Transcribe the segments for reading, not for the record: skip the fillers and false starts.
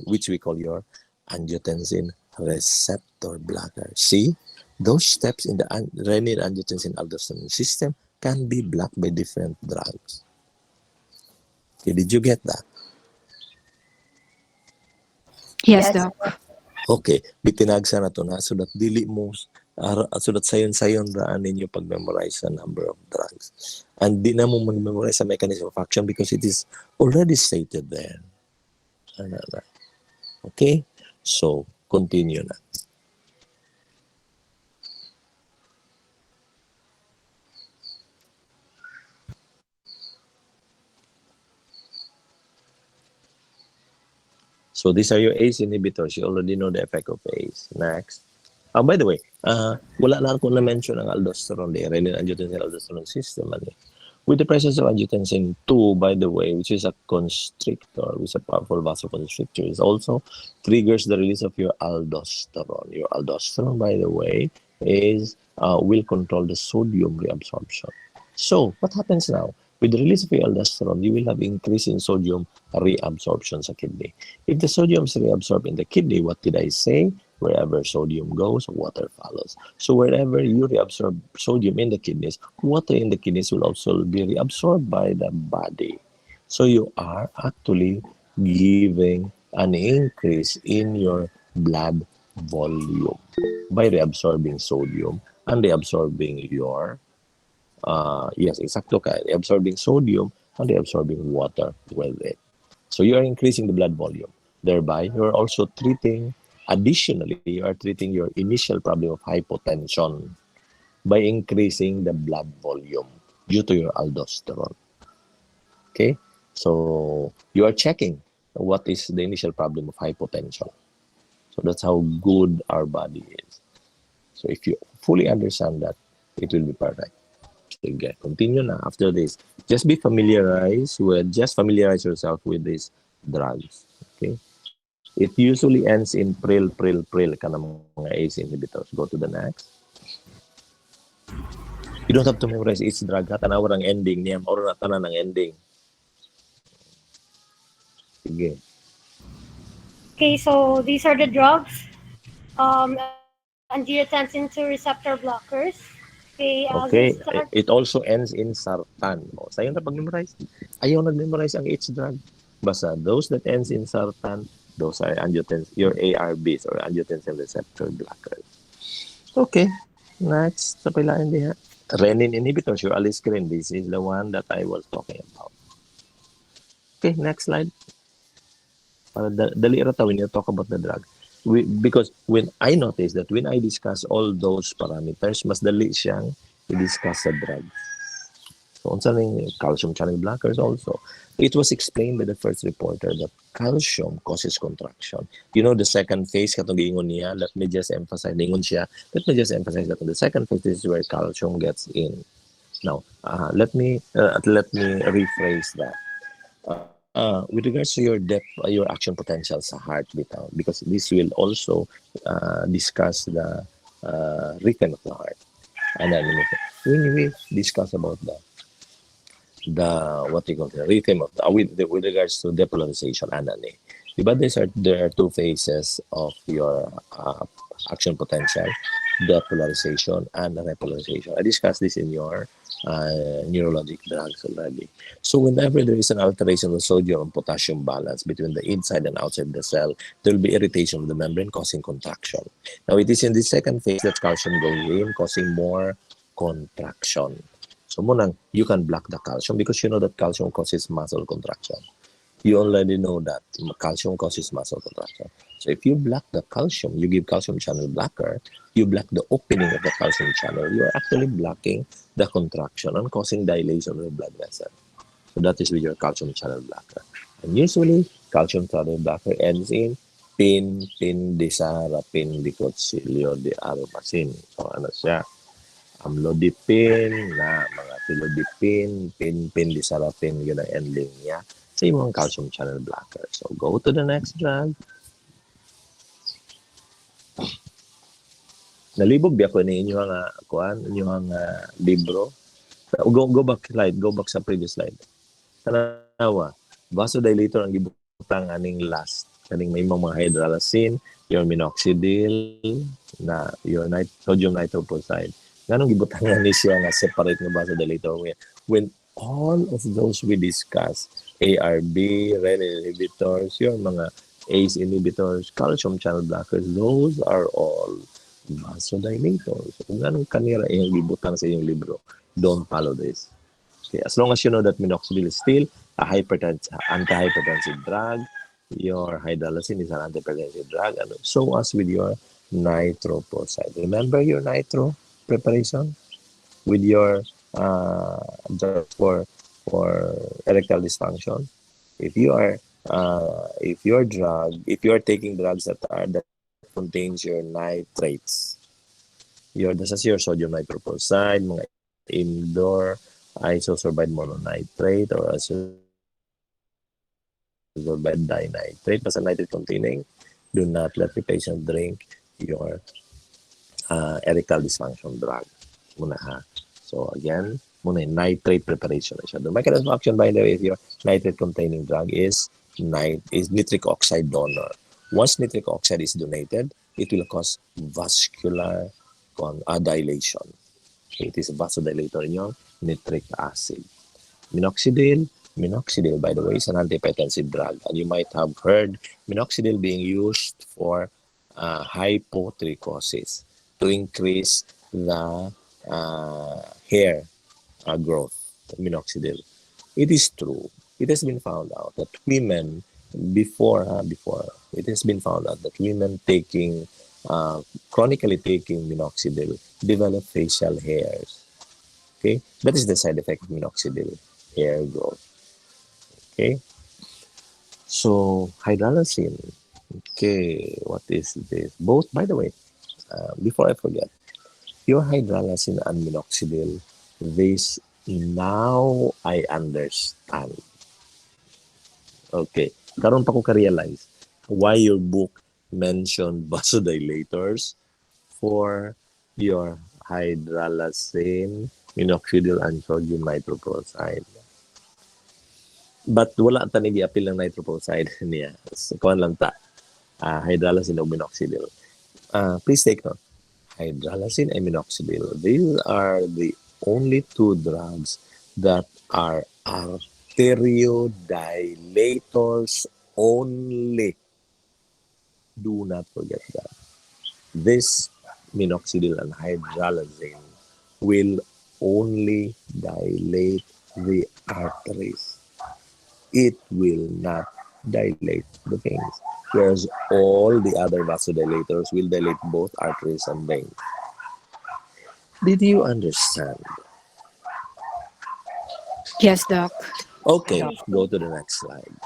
which we call your angiotensin receptor blocker. See, those steps in the renin-angiotensin-aldosterone system can be blocked by different drugs. Okay, did you get that? Yes, Doc. Okay, bitinagsa na to na so that dili mo so that sayon-sayon raan ninyo pag-memorize sa number of drugs. And di na mo mag-memorize sa mechanism of action because it is already stated there. Okay? So, continue na. So, these are your ACE inhibitors. You already know the effect of ACE. Next. By the way, wala na ako na-mention ang aldosterone, the renin-angiotensin-aldosterone system. With the presence of angiotensin 2, by the way, which is a constrictor, which is a powerful vasoconstrictor, it also triggers the release of your aldosterone. Your aldosterone, by the way, will control the sodium reabsorption. So, what happens now? With the release of your aldosterone, you will have increase in sodium reabsorption sa kidney. If the sodium is reabsorbed in the kidney, what did I say? Wherever sodium goes, water follows. So wherever you reabsorb sodium in the kidneys, water in the kidneys will also be reabsorbed by the body. So you are actually giving an increase in your blood volume by reabsorbing sodium and reabsorbing your yes, exacto ka. Reabsorbing sodium and reabsorbing water with it. So you are increasing the blood volume. Thereby, you are also treating, additionally, you are treating your initial problem of hypotension by increasing the blood volume due to your aldosterone. Okay? So you are checking what is the initial problem of hypotension. So that's how good our body is. So if you fully understand that, it will be perfect. Okay, continue na after this. Just familiarize yourself with these drugs. Okay? It usually ends in pril ka ng mga ACE inhibitors. Go to the next. You don't have to memorize each drug. Tanawa ang ending niya. Or natanan ang ending. Sige. Okay, so these are the drugs. Angiotensin 2 receptor blockers. Okay, it also ends in sartan. O, sayo na pag-memorize. Ayaw nag-memorize ang each drug. Basta those that ends in sartan, those are your ARBs or angiotensin receptor blockers. Okay, next. Sa pilaan diha. Renin inhibitors, your aliskiren. This is the one that I was talking about. Okay, next slide. Para dali rata when you talk about the drug. Because when I noticed that when I discuss all those parameters, mas dali siyang i-discuss sa drug. So, unsa ning calcium channel blockers also. It was explained by the first reporter that calcium causes contraction. You know, the second phase, katong giingon niya, let me just emphasize that in the second phase, this is where calcium gets in. Now, let me rephrase that. With regards to your action potential sa heart bitaw, because this will also discuss the rhythm of the heart. And then when we discuss about the what you call the rhythm of the, with regards to depolarization, diba there are two phases of your action potential, depolarization and repolarization. I discussed this in your neurologic drugs already. So whenever there is an alteration of sodium and potassium balance between the inside and outside the cell, there will be irritation of the membrane causing contraction. Now it is in the second phase that calcium goes in, causing more contraction. So munang, you can block the calcium because you know that calcium causes muscle contraction. You already know that calcium causes muscle contraction. So if you block the calcium, you give calcium channel blocker, you block the opening of the calcium channel, you are actually blocking the contraction and causing dilation of the blood vessel. So that is with your calcium channel blocker. And usually, calcium channel blocker ends in pindisarapindicotsilio de aromacin. So ano siya? Amlodipine, na mga tilodipine, pindisarapin, yun ang ending niya. Sa imong calcium channel blocker. So go to the next drug. Nalibog di ako ni inyong inyong libro. Go back sa previous slide. Tanawa, vasodilator ang gibutang aning last. Kaning may mga hydralazine, your minoxidil, na your sodium nitroprusside. Ganong gibutangan ni siya nga separate nga vasodilator when all of those we discuss, ARB, renin inhibitors, your mga ACE inhibitors, calcium channel blockers, those are all vasodilators. Kung ganong kanira yung gibutang sa iyong libro, don't follow this. Okay, as long as you know that minoxidil is still a anti-hypertensive drug, your hydralazine is an antihypertensive drug, and so as with your nitroprusside. Remember your nitro preparation with your drug for erectile dysfunction. If you are taking drugs that contains your nitrates, this is your sodium nitroprusside, mga indoor isosorbide mononitrate or isosorbide dinitrate, basta nitrate containing, do not let the patient drink your erectile dysfunction drug. Muna ha. So again, muna nitrate preparation na siya. The mechanism of action, by the way, if your nitrate containing drug is nitric oxide donor. Once nitric oxide is donated, it will cause vascular dilation. It is a vasodilator in your nitric acid. Minoxidil, by the way, is an antihypertensive drug. And you might have heard minoxidil being used for hypotrichosis to increase the hair growth. Minoxidil. It is true. It has been found out that women it has been found out that women chronically taking minoxidil develop facial hairs. Okay, that is the side effect of minoxidil, hair growth. Okay, so hydralazine. Okay, what is this? Both, by the way, before I forget, your hydralazine and minoxidil, this now I understand. Okay, karon pa ko ka-realize why your book mentioned vasodilators for your hydralazine, minoxidil, and sodium nitroprusside. But wala tanig i-appeal ng nitroprusside niya. Kuhan lang ta. Hydralazine o minoxidil. Please take note. Hydralazine and minoxidil, these are the only two drugs that are arteriodilators only. Do not forget that. This minoxidil and hydralazine will only dilate the arteries. It will not dilate the veins, whereas all the other vasodilators will dilate both arteries and veins. Did you understand? Yes, Doc. Okay, go to the next slide.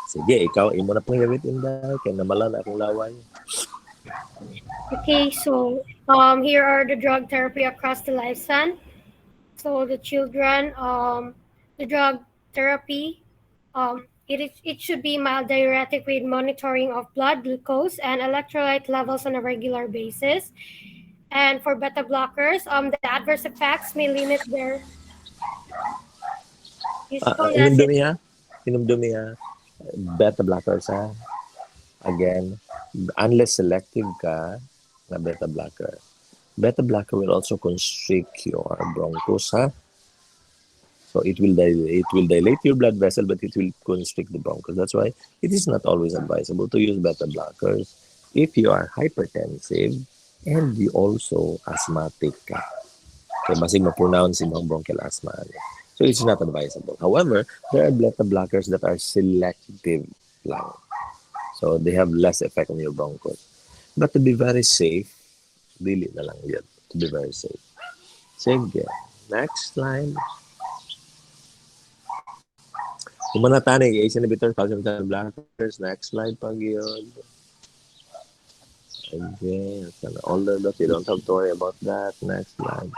Sige, ikaw, imo na pang gawit inday, kaya namalan akong laway. Okay, so here are the drug therapy across the lifespan. So the children, the drug therapy, it should be mild diuretic with monitoring of blood glucose and electrolyte levels on a regular basis. And for beta blockers, the adverse effects may limit their usefulness. Inumdumi ha. Beta blockers ha. Again, unless selective ka na beta blocker. Beta blocker will also constrict your bronchus ha. So it will dilate your blood vessel, but it will constrict the bronchus. That's why it is not always advisable to use beta blockers if you are hypertensive and you also asthmatic ka. Okay, basig ma-pronounce yung bronchial asthma. So it's not advisable. However, there are beta blockers that are selective lang. So they have less effect on your bronchus. But to be very safe, dili na lang yun. To be very safe. Sige. Next slide. Kung manatanig, ACE inhibitors, calcium channel blockers. Next slide pag yun. Again, all the you don't have to worry about that. Next slide.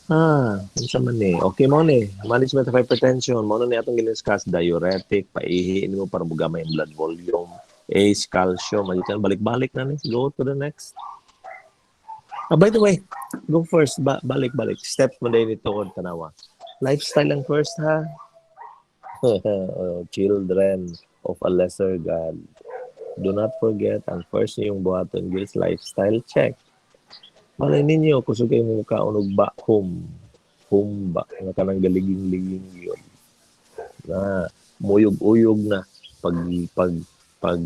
Unsa man ni? Okay mo ni. Management of hypertension. Mo ni atong giniscuss, diuretic, paihiin mo para mugamay ang blood volume. ACE, calcium, balik-balik na ni. Go to the next. By the way, go first. Balik-balik. Steps mo din ito kung tanawa. Lifestyle lang first, ha? Children of a lesser God. Do not forget, ang first niyong buhaton is lifestyle check. Malay ninyo, kusog kayo mo kaunog ba, humba, nga kanang galiging-liging yun. Na, muyog-uyog na, pag, pag,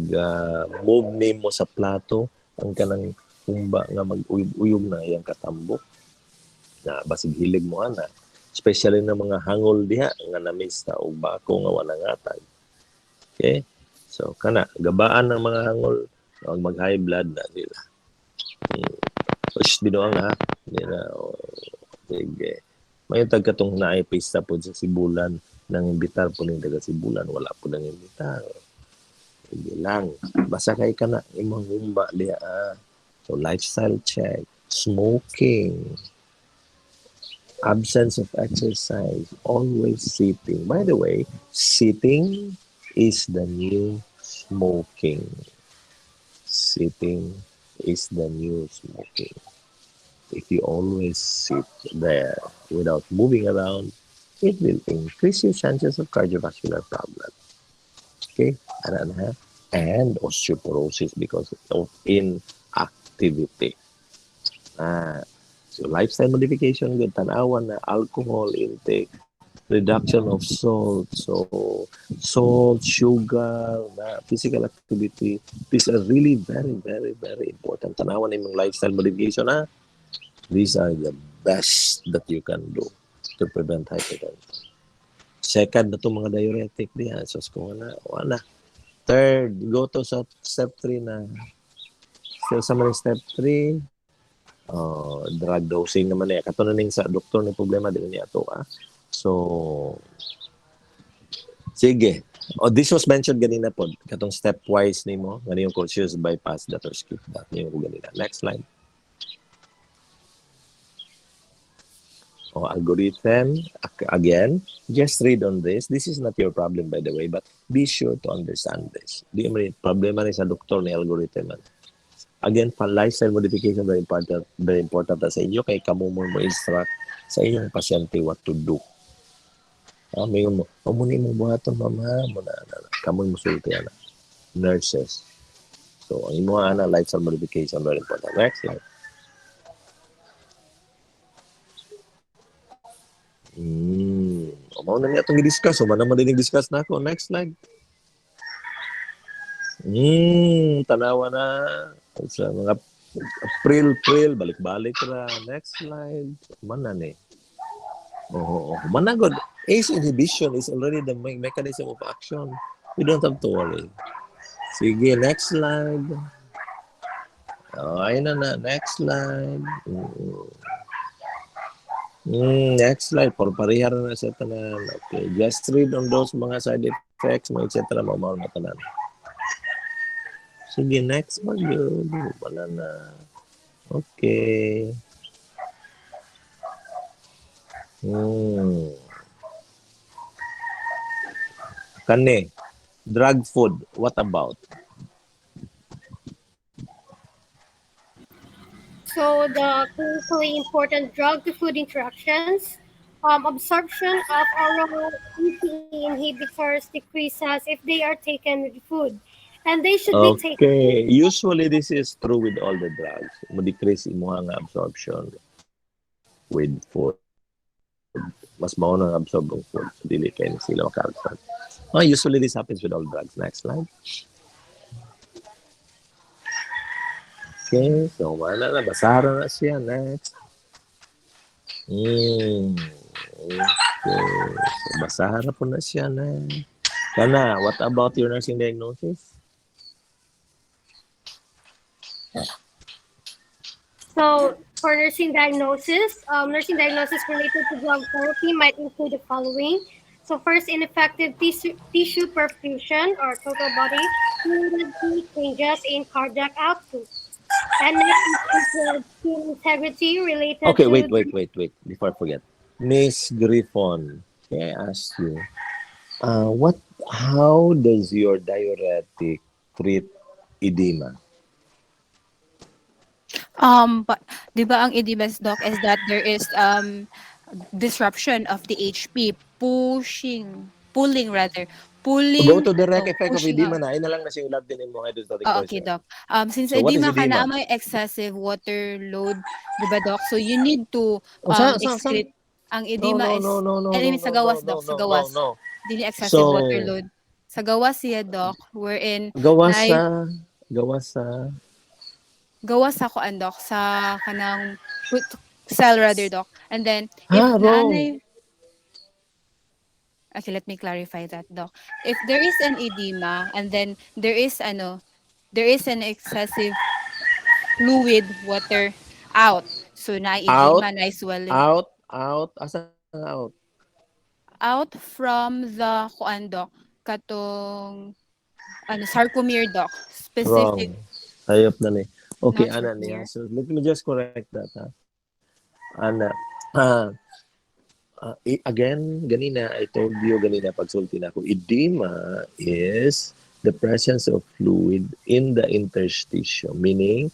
move name mo sa plato, ang kanang humba nga mag-uyog-uyog na, yung katambok, na basig hilig mo ana. Especially na mga hangol diha, nga namis na o bako nga wala ngatag. Okay? So, kana, gabaan ng mga hangol, mag-high blood na sila. Binuang ha. Hindi na, sige. May tagkatong naipista po sa Sibulan, nang imbitar po ng taga Sibulan, wala po nang imbitar. Sige lang. Basta kay ka na, imong humba diha. So, lifestyle check, smoking, absence of exercise, always sitting. By the way, sitting is the new smoking. Sitting is the new smoking. If you always sit there without moving around, it will increase your chances of cardiovascular problems. Okay? And osteoporosis because of inactivity. So lifestyle modification, good tanawan na alcohol intake, reduction of salt, so salt, sugar, physical activity. These are really very, very, very important. Tanawan na yung lifestyle modification. These are the best that you can do to prevent hypertension. Second na itong mga diuretic diyan. So, kung wala. Third, go to step 3 na. Still sa mga step 3, drug dosing naman eh. Kato na sa doktor na problema din niya ito. So, sige. This was mentioned ganina po. Katong stepwise ni mo. Ganun yung conscious bypass that or skip that. Yung ganina. Next slide. Algorithm. Again, just read on this. This is not your problem, by the way, but be sure to understand this. Di mo problema ni sa doktor ni algorithm. Again, lifestyle modification, very important sa inyo. Kay kamo mo instruct sa inyong pasyente what to do. May mo muna mo buhaton, mama. Kamu mo sulti, nurses. So, ang imo lifestyle modification, very important. Next slide. Mao na niya itong i-discuss. Mana naman din i-discuss na ako. Next slide. Tanawa na. Sa mga April, balik-balik ra. Next slide. Mana ni? Managod. ACE inhibition is already the mechanism of action. We don't have to worry. Sige, next slide. Ayun na. Next slide. Next slide. Parehar na sa tanan. Okay. Just read on those mga side effects, mga etc. Mamaw na tanan. Sige, next one yun. Wala na. Okay. Kani, drug food, what about? So the clinically important drug-to-food interactions, absorption of oral ACE inhibitors decreases if they are taken with food, and they should be taken. Okay, usually this is true with all the drugs. Mo-decrease imo ang absorption with food. Mas mauna ang absorb ng food. Dili kayo sila maka-absorb. Usually this happens with all drugs. Next slide. Okay, so wala na. Basara na siya. Next. Okay. So, basara po na siya na. Kana, what about your nursing diagnosis? So for nursing diagnosis related to drug therapy might include the following. So first, ineffective tissue perfusion or total body fluid changes in cardiac output. And next, skin integrity related Okay, to... wait. Before I forget. Miss Griffon, can I ask you, how does your diuretic treat edema? But di ba ang edema, doc, is that there is disruption of the HP, pushing pulling rather, Go pulling to direct o effect of pushing out. edema na. Ay na lang na siyang lab din mo hydrostatic Okay, pressure. Doc. Since So what is edema ka na edema? may excessive water load, 'di ba, Doc? So you need to Oh, sa? excrete. Ang No, edema no, is no, no, no, I no, mean sa no, no, gawas, no, Doc, sa no, no, gawas. no. Dili excessive So, water load. Sa gawas siya, Doc, wherein gawa na sa, gawa sa, gawas sa kuan, Doc, sa kanang cell rather, Doc. And then if wrong. naanay okay, let me clarify that, Doc. If there is an edema and then there is an excessive fluid water out. So na Out, edema, na swelling out, asa out? out from the kuan, Doc, katong sarcomere, Doc. Wrong. Specific, Hayop na ni. Okay, not ana niya. sarcomere. So, let me just correct that, ha. Ana, ah, again, ganina, I told you ganina pagsulti na ako, edema is the presence of fluid in the interstitium, meaning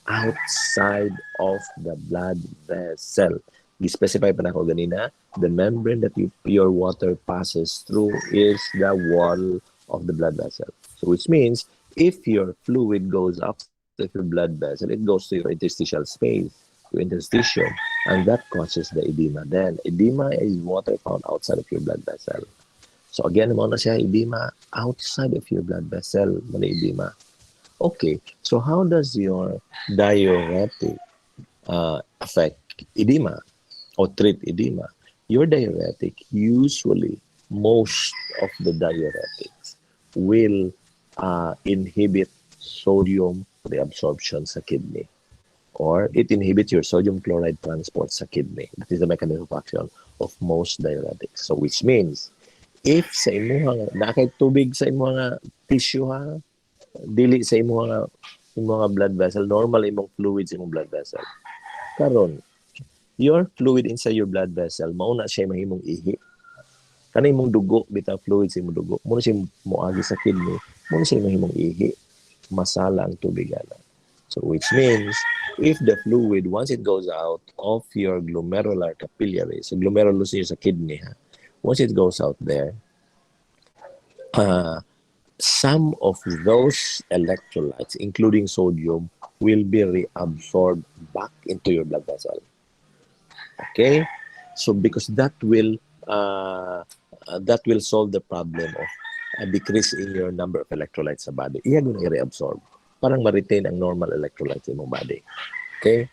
outside of the blood vessel. Gi-specify pa na ako ganina, the membrane that your water passes through is the wall of the blood vessel. So which means, if your fluid goes outside of your blood vessel, it goes to your interstitial space, your interstitium, and that causes the edema. Then, edema is water found outside of your blood vessel. So again, mo na siya, edema outside of your blood vessel, mali edema. Okay, so how does your diuretic affect edema or treat edema? Your diuretic, usually, most of the diuretics will inhibit sodium reabsorption sa kidney, or it inhibits your sodium chloride transport sa kidney. That is the mechanism of action of most diuretics. So which means, if sa imuha na kay tubig sa imuha tissue ha, dili sa imong blood vessel, normal imong fluids imong blood vessel. Karon, your fluid inside your blood vessel, mauna siya mahimong ihi. Kanang imong dugo, bitaw fluids imong dugo, muna siya moagi sa kidney, muna siya mahimong ihi. Masala ang tubig ana. So which means, if the fluid, once it goes out of your glomerular capillaries, so glomerulus is sa kidney ha, once it goes out there, some of those electrolytes, including sodium, will be reabsorbed back into your blood vessel. Okay? So because that will solve the problem of a decrease in your number of electrolytes sa body. Iya guna i-reabsorb. Parang ma-retain ang normal electrolytes in mong body. Okay?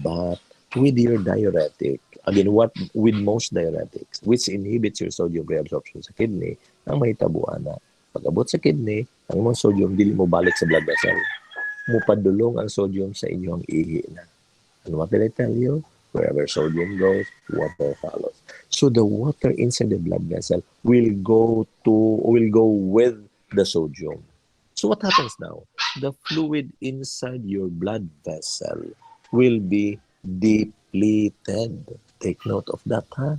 But with your diuretic, again, with most diuretics, which inhibits your sodium reabsorption sa kidney, ang mahitabuan na pag-abot sa kidney, ang imong sodium dili mo balik sa blood vessel. Mupadulong ang sodium sa inyong ihi na. And what did I tell you? Wherever sodium goes, water follows. So the water inside the blood vessel will go with the sodium. So what happens now? The fluid inside your blood vessel will be depleted. Take note of that, huh?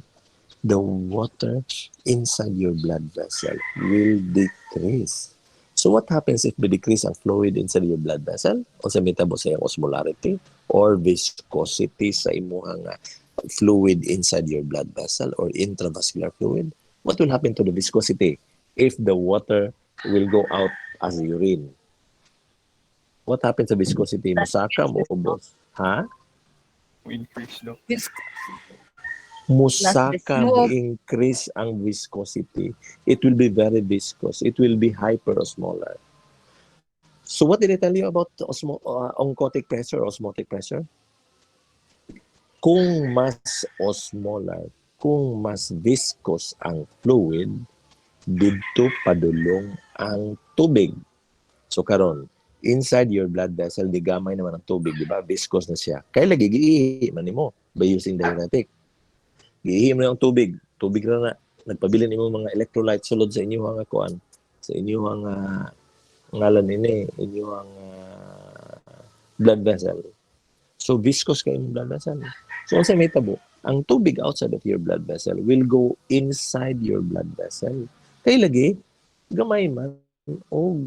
The water inside your blood vessel will decrease. So what happens if we decrease ang fluid inside your blood vessel? O sa metabo sa osmolarity or viscosity sa imuhang fluid inside your blood vessel or intravascular fluid? What will happen to the viscosity if the water will go out as urine? What happens sa viscosity? Masaka mo ubos. Ha? Increase daw. Musaka mo increase ang viscosity. It will be very viscous. It will be hyperosmolar. So what did I tell you about oncotic pressure, osmotic pressure? Kung mas osmolar, kung mas viscous ang fluid, didto padulong ang tubig. So karon, inside your blood vessel, di gamay naman ang tubig, di ba? Viscous na siya. Kaya lagi giihi man nimo by using diuretic. Giihi mo na ang tubig. Tubig na nagpabilin nimo mga electrolytes sulod sa inyong kuan, sa inyong ngalan ini, inyong blood vessel. So viscous kay imong blood vessel. So unsa may tabo? Ang tubig outside of your blood vessel will go inside your blood vessel. Kay lagi gamay man o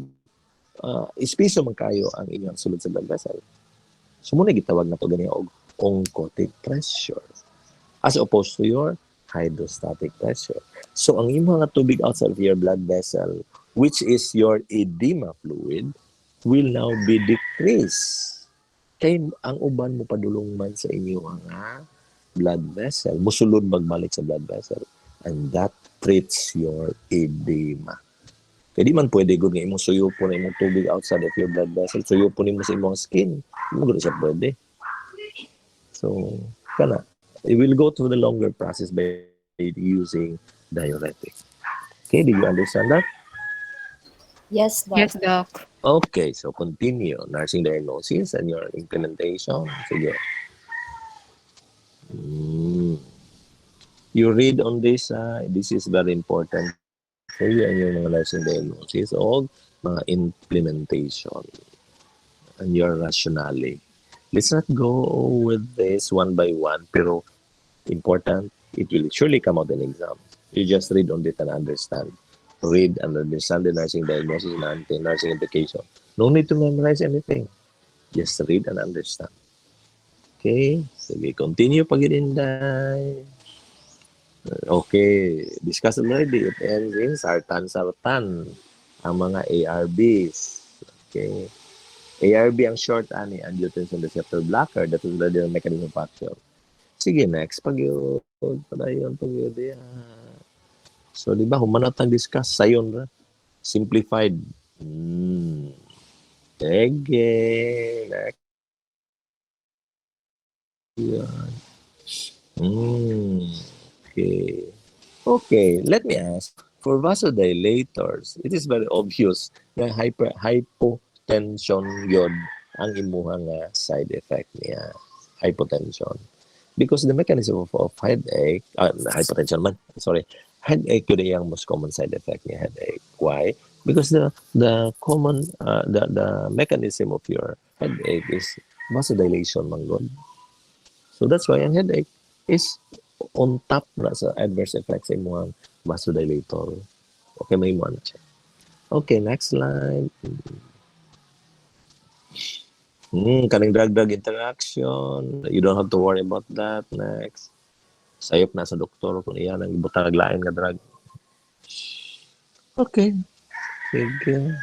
espiso man kayo ang inyong sulod sa blood vessel. So muna gitawag na to gani og oncotic pressure, as opposed to your hydrostatic pressure. So ang imong nga tubig outside of your blood vessel, which is your edema fluid, will now be decreased. Kay ang uban mo padulong man sa inyo nga blood vessel, musulod magbalik sa blood vessel, and that treats your edema. Kaya di man pwede gud nga imong suyupon na imong tubig outside of your blood vessel, suyupon nimo sa imong skin. Di mo gud siya pwede. So, kana, it will go through the longer process by using diuretic. Okay, did you understand that? Yes, Doc. Yes, Doc. Okay, so continue. Nursing diagnosis and your implementation. Sige. You read on this, this is very important for you and your mga nursing diagnosis o mga implementation and your rationale. Let's not go with this one by one, pero important, it will surely come out in exam. You just read on it and understand. Read and understand the nursing diagnosis and nursing implication. No need to memorize anything. Just read and understand. Okay, sige, continue pag-ininday. Okay, discuss already. It ends in sartan. Ang mga ARBs. Okay. ARB ang short ani, angiotensin receptor blocker. That is the mechanism of action. Sige, next. Pag-yun. Padayon, pag-yun. So, di ba, humanat ang discuss. Sayon na. Simplified. Sige. Next. Yan. Okay. Okay, let me ask. For vasodilators, it is very obvious na hypotension yun ang imuhang side effect niya. Hypotension. Because the mechanism of headache, hypertension man, sorry, headache yun yung most common side effect niya, headache. Why? Because the common, the mechanism of your headache is vasodilation man god. So that's why ang headache is on top na sa adverse effects sa mga vasodilator. Okay, may mo na siya. Okay, next slide. Kaning drug-drug interaction. You don't have to worry about that. Next. Sayop na sa doktor kung iyan ang ibutang naglain nga drug. Okay. Sige.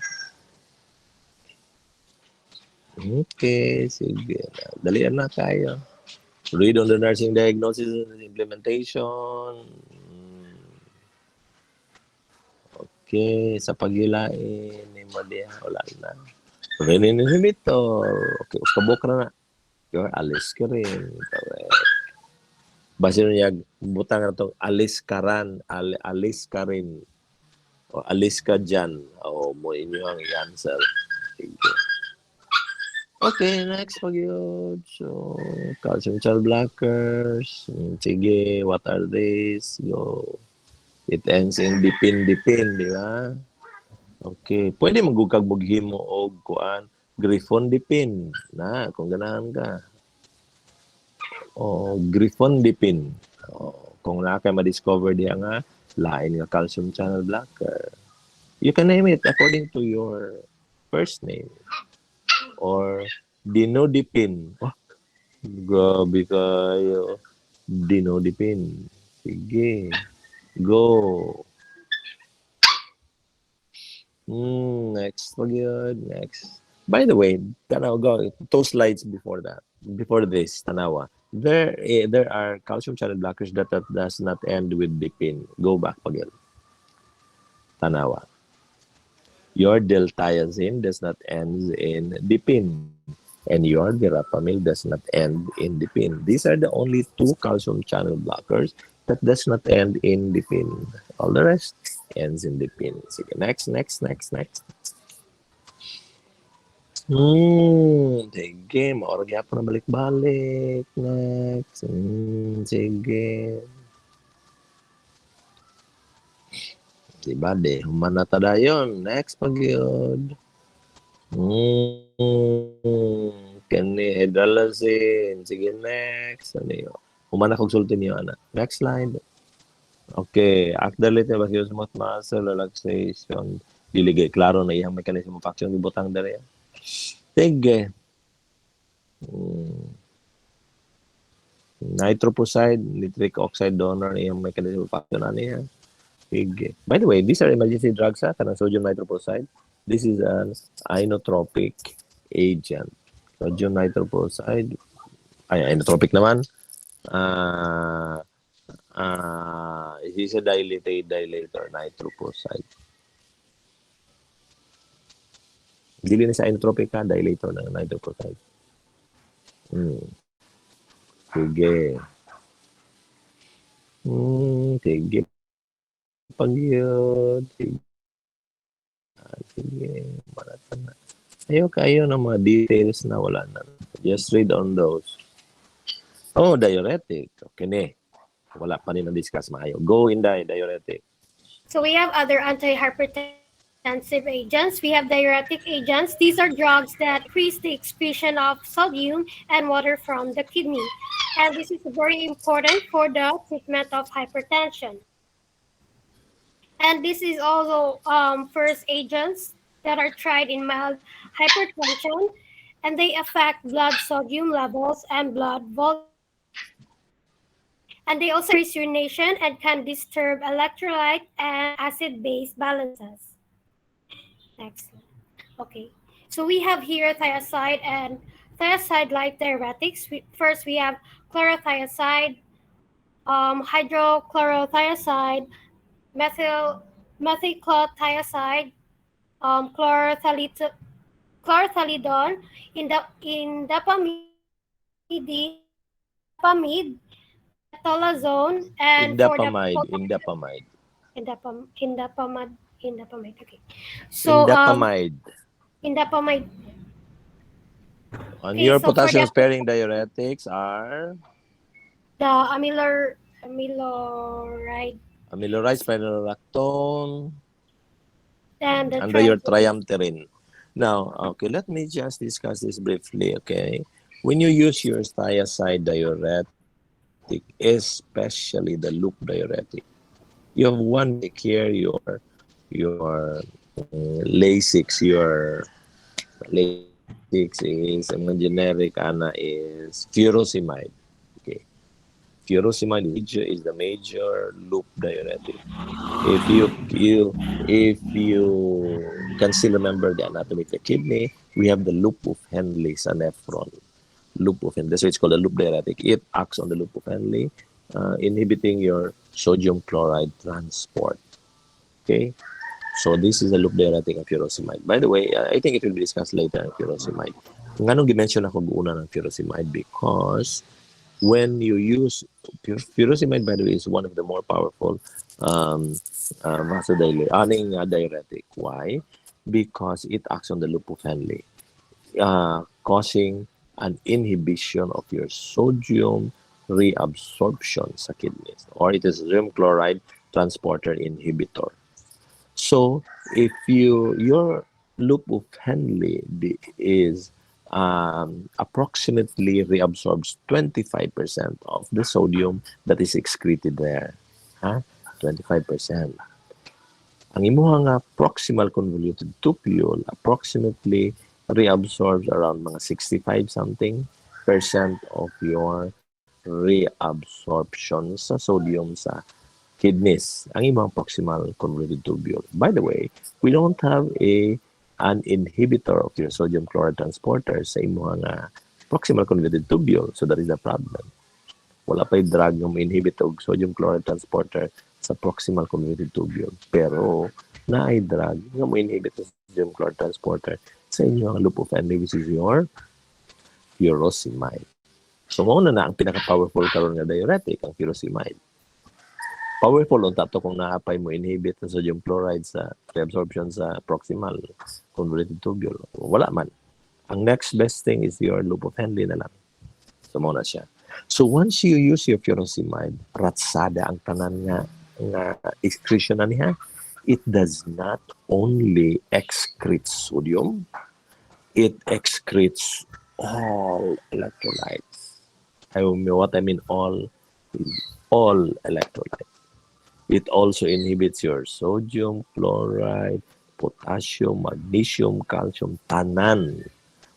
Okay, sige. Dalian na kayo. Read on the nursing diagnosis and implementation. Okay, sa paghilain ni Madia, wala na. Renin inhibitor. Okay, uskabok na. Your alis ka rin. Basta niya, butang na itong alis ka rin. O alis ka dyan. O mo inyo ang answer. Sige. Okay, next pag yun. So, calcium channel blockers. Sige, what are these? Go. It ends in dipin, di ba? Okay. Pwede magugkag mo o kuan. Grifondipin. Na, kung ganahan ka. O, grifondipin. O, kung na kayo ma-discover diya nga, lain nga calcium channel blocker. You can name it according to your first name. Or dinodipin. Oh, grabe kayo. Dinodipin. Sige. Go. Next. Next. By the way, tanaw, go. 2 slides before that. Before this, tanawa. There are calcium channel blockers that does not end with dipin. Go back again. Tanawa. Your deltiazine does not end in dipin, and your verapamil does not end in dipin. These are the only 2 calcium channel blockers that does not end in dipin. All the rest ends in dipin. Sige, next. Sige, maorag yapon na balik-balik. Next. Sige. Diba de, humana tada yun. Next pag yun. Kani hydralazine. Sige, next. Ano yun? Humana kong sultin yun, anak. Next slide. Okay. Acdalate na basyo sa muscle relaxation. Diligay. Klaro na iyang mechanism of action. Ibutang dali yan. Sige. Nitroprusside, nitric oxide donor, yung mechanism of action niya. Sige. By the way, these are emergency drugs kanang sodium nitroprusside. This is an inotropic agent. Sodium nitroprusside, inotropic naman. It is a dilator, nitroprusside. Dili na sa inotropic dilator ng nitroprusside. Sige. Sige. Pag yun. Sige. Marata na. Ayaw ng mga details na wala na. Just read on those. Oh, diuretic. Okay ne. Wala pa rin na-discuss maayo. Go in diuretic. So we have other antihypertensive agents. We have diuretic agents. These are drugs that increase the excretion of sodium and water from the kidney. And this is very important for the treatment of hypertension. And this is also first agents that are tried in mild hypertension, and they affect blood sodium levels and blood volume. And they also increase urination and can disturb electrolyte and acid-base balances. Next. Okay. So we have here thiazide and thiazide-like diuretics. First, we have chlorothiazide, hydrochlorothiazide, methylclothiazide, chlorthalidone, indapamide, metolazone, and Indapamide. Okay. So indapamide. And your potassium-sparing diuretics are the amiloride, spironolactone, and your triamterene. Now, okay, let me just discuss this briefly, okay? When you use your thiazide diuretic, especially the loop diuretic, you have one take care your Lasix. Your Lasix is generic is furosemide. Okay, furosemide is the major loop diuretic. If you can still remember the anatomy of the kidney, we have the loop of Henle sa nephron. Loop of Henle, so it's called a loop diuretic. It acts on the loop of Henle, inhibiting your sodium chloride transport. Okay, so this is a loop diuretic of furosemide. By the way, I think it will be discussed later on furosemide. Nganong gimension ako guna ng furosemide? Because when you use furosemide, by the way, is one of the more powerful diuretic. Why? Because it acts on the loop of Henle, causing an inhibition of your sodium reabsorption sa kidneys, or it is sodium chloride transporter inhibitor. So if your loop of Henle is approximately reabsorbs 25% of the sodium that is excreted there. 25%. Ang imuhang proximal convoluted tubule approximately reabsorbs around mga 65% of your reabsorption sa sodium sa kidneys. Ang imong proximal convoluted tubule. By the way, we don't have an inhibitor of your sodium chloride transporter sa imong proximal convoluted tubule. So that is the problem. Wala pa'y drug ng inhibit og sodium chloride transporter sa proximal convoluted tubule. Pero naay drug nga mo inhibit sa sodium chloride transporter sa inyong loop of Henle, which is your furosemide. So muna na ang pinaka-powerful karon nga diuretic, ang furosemide. Powerful on tato kung naapay mo inhibit sa sodium chloride sa reabsorption sa proximal convoluted tubule. Wala man. Ang next best thing is your loop of Henle na lang. So muna siya. So once you use your furosemide, ratsada ang tanan nga excretion na niya. It does not only excrete sodium, it excretes all electrolytes. What I mean all electrolytes. It also inhibits your sodium, chloride, potassium, magnesium, calcium, tanan.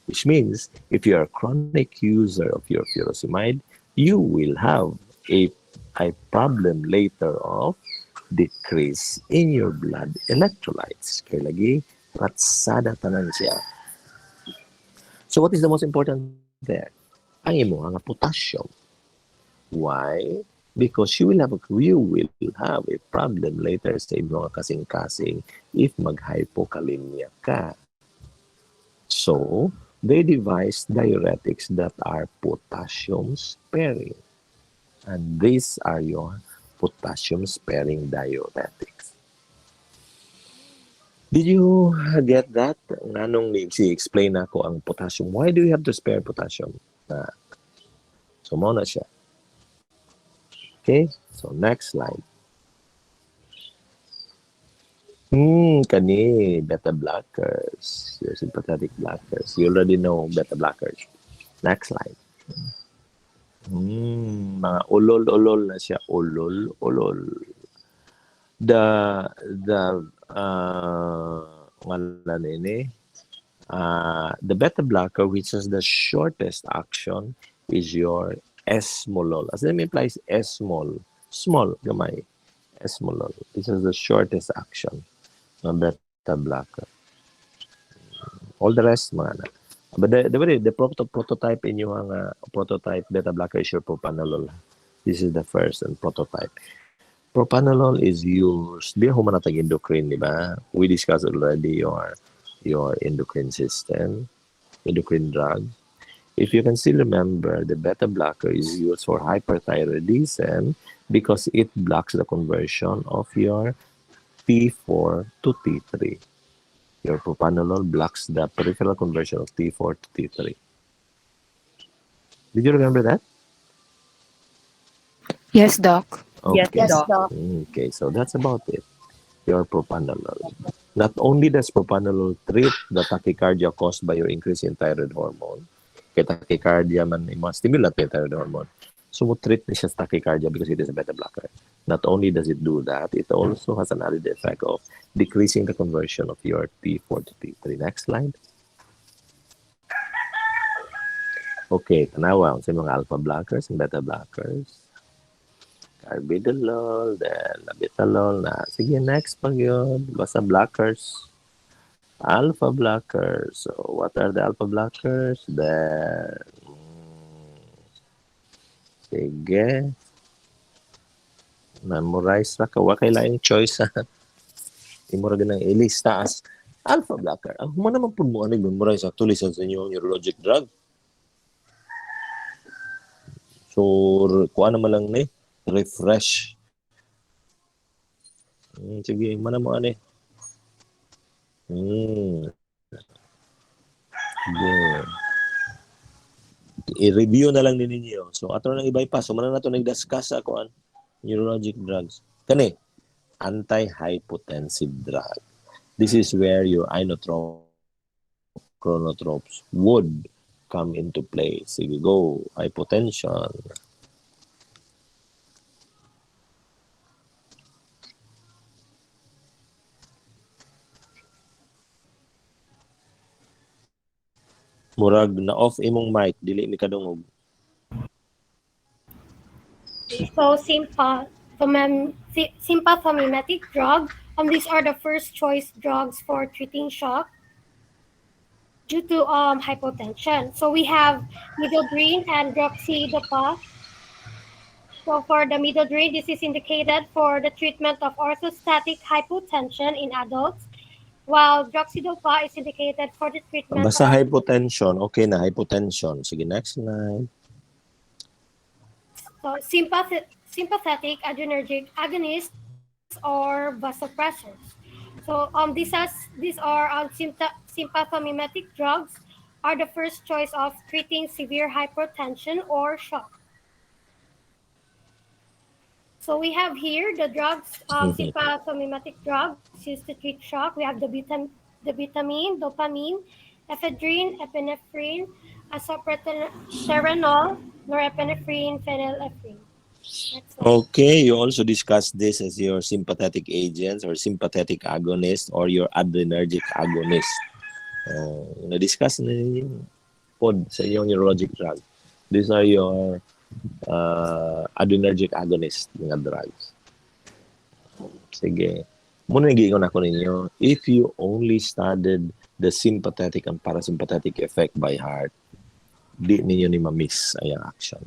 Which means if you are a chronic user of your furosemide, you will have a, a problem later of decrease in your blood electrolytes. Kaya lagi, ratsada tanan siya. So what is the most important there? Ang imo nga potassium. Why? Because you will have a problem later sa imong kasing-kasing if mag-hypokalemia ka. So, they devised diuretics that are potassium sparing. And these are your potassium sparing diuretics. Did you get that? Nanong explain ako ang potassium. Why do you have to spare potassium? So, mo na siya. Okay? So, next slide. Kani, beta blockers. Your sympathetic blockers. You already know beta blockers. Next slide. Mga ulol-ulol na siya. Ulol-ulol. The beta blocker, which has the shortest action, is your esmolol. As the name implies, esmol. Small, gamay. Esmolol. This is the shortest action ng beta blocker. All the rest, mga na. But the prototype in yung prototype beta blocker is your propanolol. This is the first and prototype. Propanolol is used, di ako manatag endocrine, di ba? We discussed already your endocrine system, endocrine drug. If you can still remember, the beta blocker is used for hyperthyroidism because it blocks the conversion of your T4 to T3. Your propanolol blocks the peripheral conversion of T4 to T3. Did you remember that? Yes, Doc. Yes, Okay. Doc. Okay, so that's about it. Your propanolol. Not only does propanolol treat the tachycardia caused by your increase in thyroid hormone, kaya tachycardia man stimulant yung thyroid hormone. So, treat niya sa tachycardia because it is a beta blocker. Not only does it do that, it also has an added effect of decreasing the conversion of your T4 to T3. Next slide. Okay, tanawa sa mga alpha blockers and beta blockers. Carbidopa, then labetalol na. Sige, next pag yun. Basta blockers. Alpha blockers. So, what are the alpha blockers? Then, sige. Memorize ra ka. Wa kailangang choice, ha? Imura ganang ilista as alpha blocker. Ang humana naman po mo memorize actually sa inyo neurologic drug. So, kuha naman lang ni refresh. Sige, mana mo ani. I-review na lang din ninyo. So, ato na i-bypass. So, mana na ito nag-discuss ako neurologic drugs. Kani, anti-hypotensive drug. This is where your inotrope chronotropes would come into play. Sige, go. Hypotension. Murag na off imong mic, dili mi kadungog. So sympathomimetic drug. These are the first choice drugs for treating shock due to hypotension. So we have midodrine and droxidopa. So for the midodrine, this is indicated for the treatment of orthostatic hypotension in adults, while droxidopa is indicated for the treatment Basta of hypotension, okay na hypotension. Sige, next slide. so sympathetic adrenergic agonists or vasopressors. So these are sympathomimetic drugs are the first choice of treating severe hypertension or shock. So we have here the drugs, sympathomimetic drugs used to treat shock. We have the vitamine, dopamine, ephedrine, epinephrine, isoproterenol, norepinephrine, phenylephrine. Okay, you also discussed this as your sympathetic agents or sympathetic agonist or your adrenergic agonist. Na-discuss na ninyo pod sa inyong neurologic drug. These are your adrenergic agonist nga drugs. Sige. Muna nagiingon ako ninyo, if you only studied the sympathetic and parasympathetic effect by heart, di ninyo ni ma-miss ay action.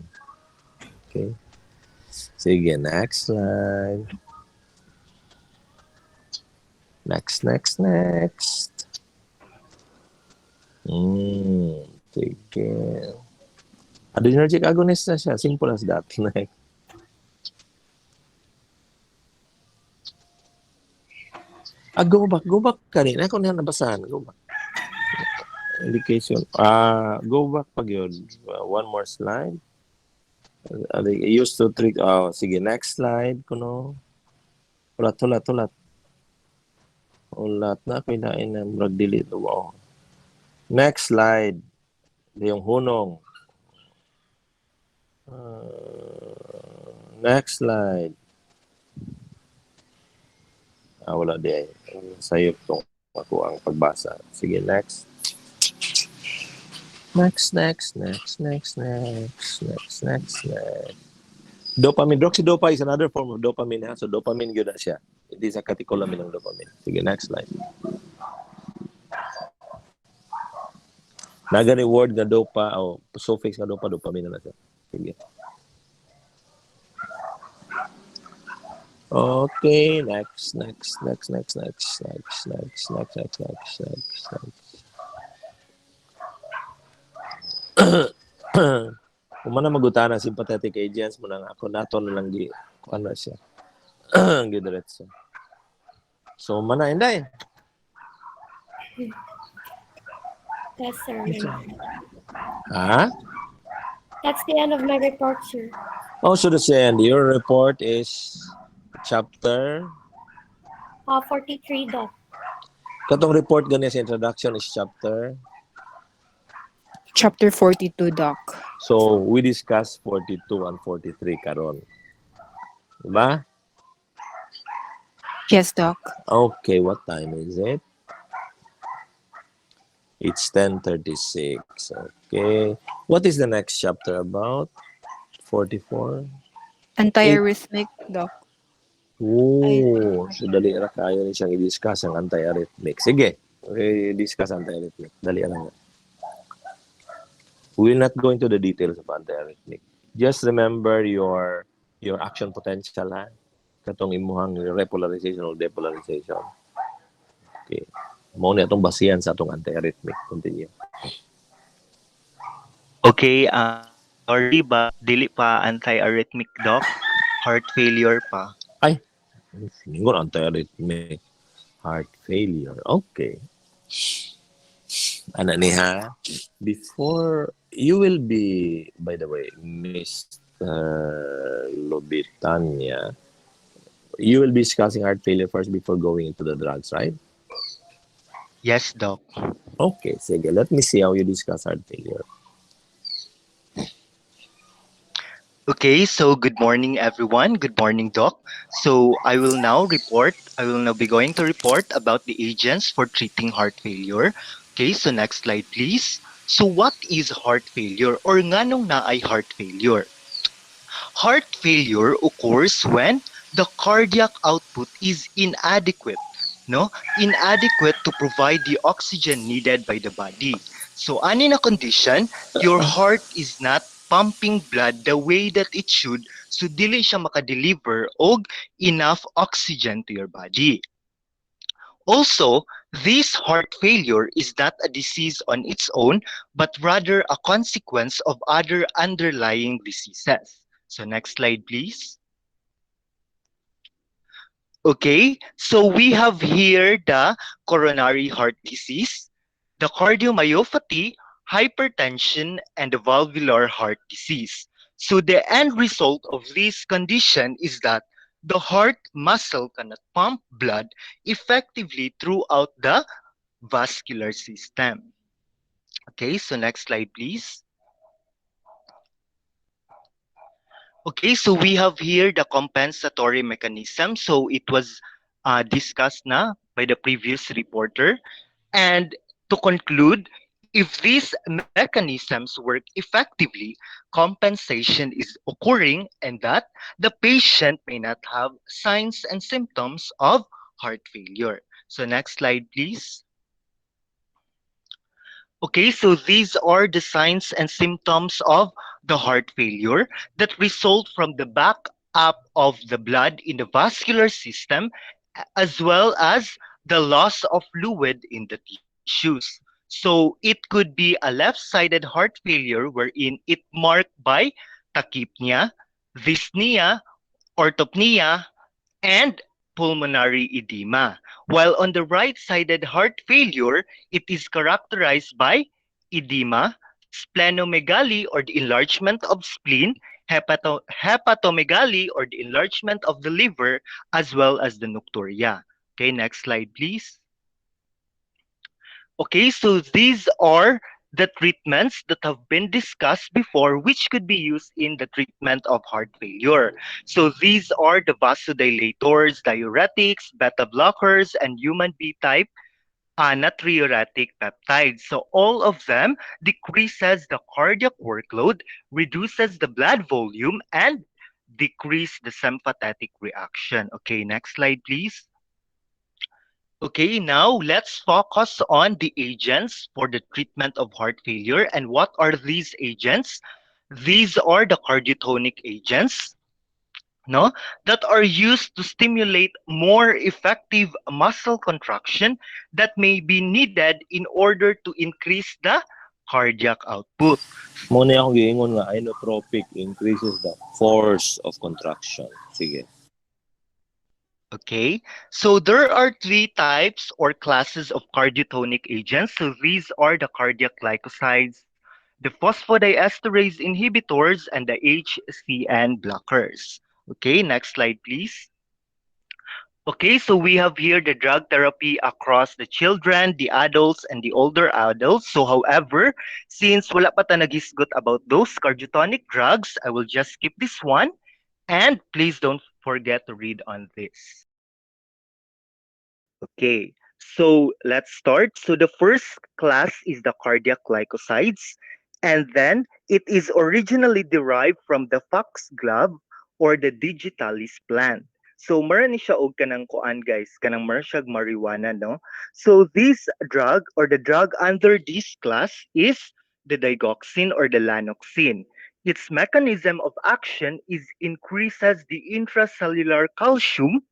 Okay? Sige, next slide. Next. Sige. Adrenergic agonist na siya. Simple as that. Next. Go back kanina. Ako na nabasahan. Go back. Indication. Go back pag yun. One more slide. They used to trick. Sige, next slide. Kuno. Ulat. Ulat na. Pinain na. Mag-delete. Wow. Next slide. Yung hunong. Next slide. Wala di ay. Sa'yo kung ako ang pagbasa. Sige, next. Next. Dopamine. Doxydopa is another form of dopamine. So, dopamine yun na siya. It is a catecholamine ng dopamine. Sige, next slide. Nagani word nga dopa o suffix nga dopa, dopamine na siya. Sige. Okay, next. Kung man na magutana sympathetic agents mo nang ako nato na lang gi ano siya. Gidiretso. So mana inday. That's sir. Ha? That's the end of my report, sir. So the end. Your report is chapter 43, Doc. katong report gani sa introduction is chapter. Chapter 42, Doc. So we discussed 42 and 43 karon. Diba? Yes, Doc. Okay, what time is it? It's 10:36. Okay. What is the next chapter about? 44? Antiarrhythmic, Doc. So dali ra kayo ni siyang i-discuss ang anti-arrhythmic. Sige, i-discuss anti-arrhythmic. Dali ra. We will not go into the details of anti-arrhythmic. Just remember your action potential, ha? Katong imuhang repolarization or depolarization. Okay. Mao ni atong basihan sa atong anti-arrhythmic. Continue. Okay, sorry ba dili pa anti-arrhythmic, Doc? Heart failure pa. Ay, singon anti-arrhythmic. Heart failure. Okay. Ano niha? Before, you will be, by the way, Mr. Lobitania, you will be discussing heart failure first before going into the drugs, right? Yes, Doc. Okay, sige. Let me see how you discuss heart failure. Okay, so good morning, everyone. Good morning, Doc. So I will now be going to report about the agents for treating heart failure. Okay, so next slide, please. So what is heart failure or nganong naay heart failure? Heart failure occurs when the cardiac output is inadequate, no? Inadequate to provide the oxygen needed by the body. So ani na condition, your heart is not pumping blood the way that it should, so dili siya maka-deliver og enough oxygen to your body. Also, this heart failure is not a disease on its own, but rather a consequence of other underlying diseases. So next slide, please. Okay, so we have here the coronary heart disease, the cardiomyopathy, hypertension, and the valvular heart disease. So the end result of this condition is that the heart muscle cannot pump blood effectively throughout the vascular system. Okay, so next slide, please. Okay, so we have here the compensatory mechanism. So it was discussed na by the previous reporter. And to conclude, If these mechanisms work effectively, compensation is occurring and that the patient may not have signs and symptoms of heart failure. So next slide, please. Okay, so these are the signs and symptoms of the heart failure that result from the backup of the blood in the vascular system as well as the loss of fluid in the tissues. So it could be a left-sided heart failure wherein it marked by tachypnea, dyspnea, orthopnea, and pulmonary edema. While on the right-sided heart failure, it is characterized by edema, splenomegaly or the enlargement of spleen, hepatomegaly or the enlargement of the liver, as well as the nocturia. Okay, next slide, please. Okay, so these are the treatments that have been discussed before, which could be used in the treatment of heart failure. So these are the vasodilators, diuretics, beta blockers, and human B type natriuretic peptides. So all of them decreases the cardiac workload, reduces the blood volume, and decrease the sympathetic reaction. Okay, next slide, please. Okay, now let's focus on the agents for the treatment of heart failure. And what are these agents? These are the cardiotonic agents, no, that are used to stimulate more effective muscle contraction that may be needed in order to increase the cardiac output. Muna akong giingon nga, inotropic increases the force of contraction. Sige. Okay, so there are three types or classes of cardiotonic agents. So these are the cardiac glycosides, the phosphodiesterase inhibitors, and the HCN blockers. Okay, next slide, please. Okay, so we have here the drug therapy across the children, the adults, and the older adults. So however, since wala pa ta nagisgot about those cardiotonic drugs, I will just skip this one. And please don't forget to read on this. Okay, so let's start. So the first class is the cardiac glycosides, and then it is originally derived from the foxglove or the digitalis plant. So mara ni siya og kanang kuan guys, kanang mara siya marijuana no. So this drug or the drug under this class is the digoxin or the lanoxin. Its mechanism of action is increases the intracellular calcium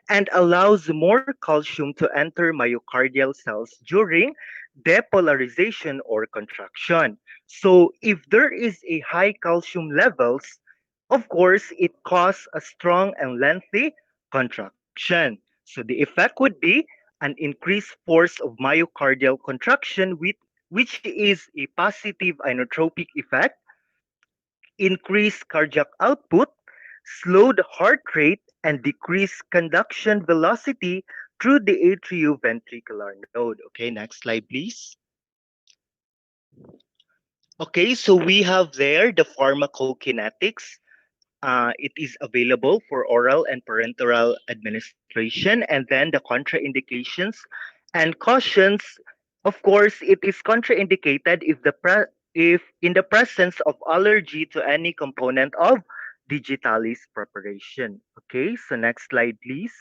and allows more calcium to enter myocardial cells during depolarization or contraction. So if there is a high calcium levels, of course, it causes a strong and lengthy contraction. So the effect would be an increased force of myocardial contraction which is a positive inotropic effect, increased cardiac output, slowed heart rate, and decreased conduction velocity through the atrioventricular node. Okay, next slide, please. Okay, so we have there the pharmacokinetics. It is available for oral and parenteral administration, and then the contraindications and cautions. Of course, it is contraindicated if in the presence of allergy to any component of digitalis preparation. Okay, so next slide, please.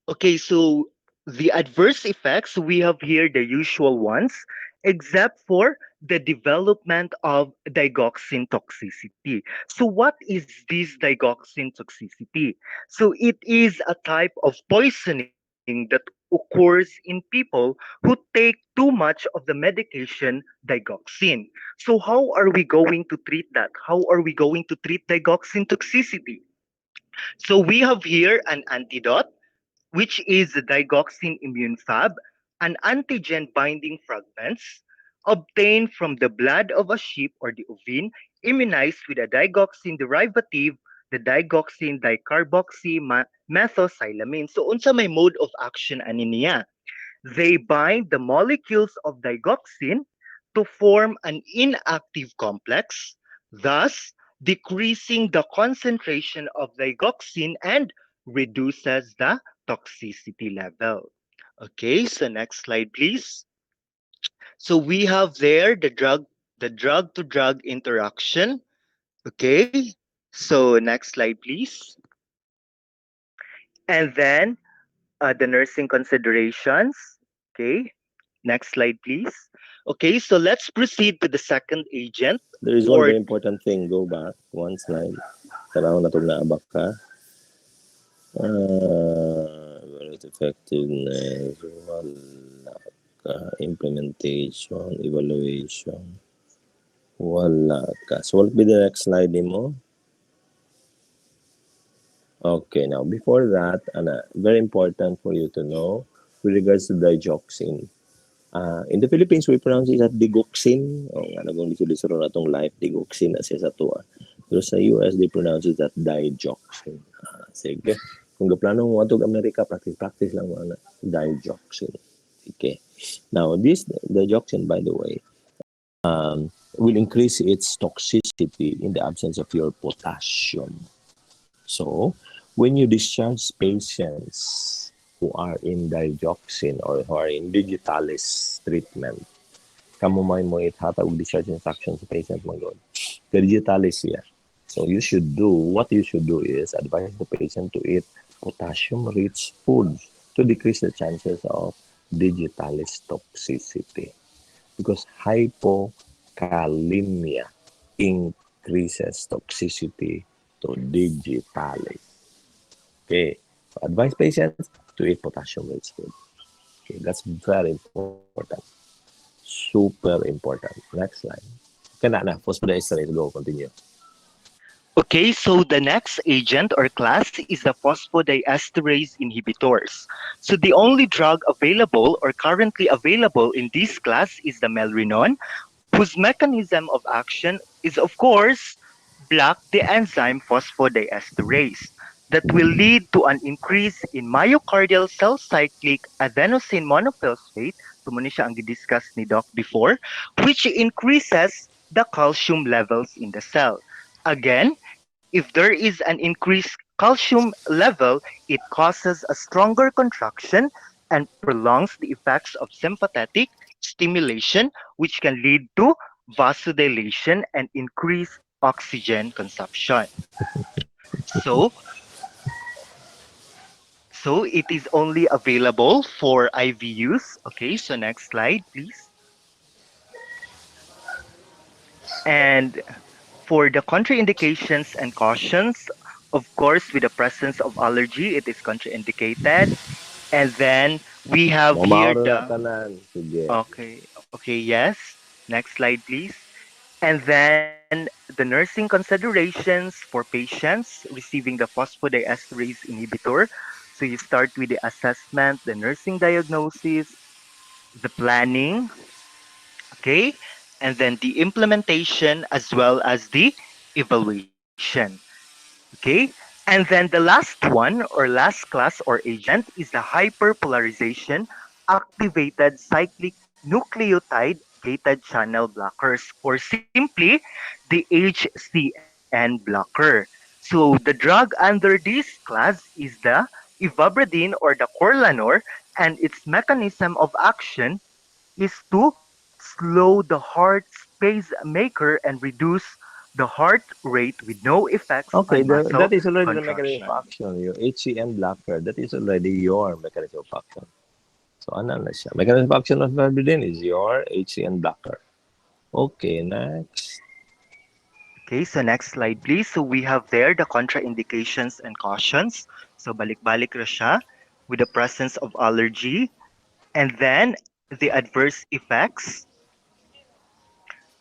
Okay, so the adverse effects, we have here the usual ones, except for the development of digoxin toxicity. So, what is this digoxin toxicity? So, it is a type of poisoning that occurs in people who take too much of the medication digoxin. So, how are we going to treat that? How are we going to treat digoxin toxicity? So, we have here an antidote which is the digoxin immune fab, an antigen binding fragments obtained from the blood of a sheep or the ovine, immunized with a digoxin derivative, the digoxin dicarboxy methoxylamine. So unsa may mode of action ani niya? They bind the molecules of digoxin to form an inactive complex, thus decreasing the concentration of digoxin and reduces the toxicity level. Okay, so next slide, please. So we have there the drug to drug interaction. Okay, so next slide, please. And then the nursing considerations. Okay, next slide, please. Okay, so let's proceed with the second agent There is one or very important thing. Go back one slide. Tanaw na itong naabak ka. Evaluate effectiveness. Wala ka. Implementation. Evaluation. Wala ka. So, what will be the next slide mo? Okay, now before that, very important for you to know with regards to digoxin. In the Philippines, we pronounce it as digoxin. O nga, nagong lisod-lisod na itong life, digoxin as sa to. Pero sa US, they pronounce it as digoxin. Sige. Kung gaplano mo atog Amerika, practice lang mo na digoxin. Okay. Now, this digoxin, by the way, will increase its toxicity in the absence of your potassium. So, when you discharge patients who are in digoxin or who are in digitalis treatment, kamumay mo ithatag og discharge instruction sa patient mo god. Digitalis siya. So what you should do is advise the patient to eat potassium-rich foods to decrease the chances of digitalis toxicity. Because hypokalemia increases toxicity to digitalis. Okay, so advise patients to eat potassium-rich food. Okay, that's very important. Super important. Next slide. Kana na, phosphodiesterase. Go, continue. okay, so the next agent or class is the phosphodiesterase inhibitors. So the only drug available or currently available in this class is the melrinon, whose mechanism of action is, of course, block the enzyme phosphodiesterase that will lead to an increase in myocardial cell cyclic adenosine monophosphate, tumunin siya ang discuss ni Doc before, which increases the calcium levels in the cell. Again, if there is an increased calcium level, it causes a stronger contraction and prolongs the effects of sympathetic stimulation, which can lead to vasodilation and increased oxygen consumption. So, so it is only available for IV use. Okay, so next slide, please. And for the contraindications and cautions, of course, with the presence of allergy, it is contraindicated. And then we have here Mamaoro na the tanan. Sige. okay, yes. Next slide, please. And then the nursing considerations for patients receiving the phosphodiesterase inhibitor. So you start with the assessment, the nursing diagnosis, the planning, okay, and then the implementation as well as the evaluation. Okay, and then the last one or last class or agent is the hyperpolarization activated cyclic nucleotide gated channel blockers, or simply the HCN blocker. So the drug under this class is the ivabradine or the corlanor, and its mechanism of action is to slow the heart's pacemaker and reduce the heart rate with no effects Okay, on muscle that is already the mechanism of contraction. action. Your HCN blocker, that is already your mechanism of action. So, ano na siya? Mechanism of action of Valbridin is your HCN blocker. Okay, next. Okay, so next slide please. So we have there the contraindications and cautions. So balik-balik ra siya with the presence of allergy, and then the adverse effects.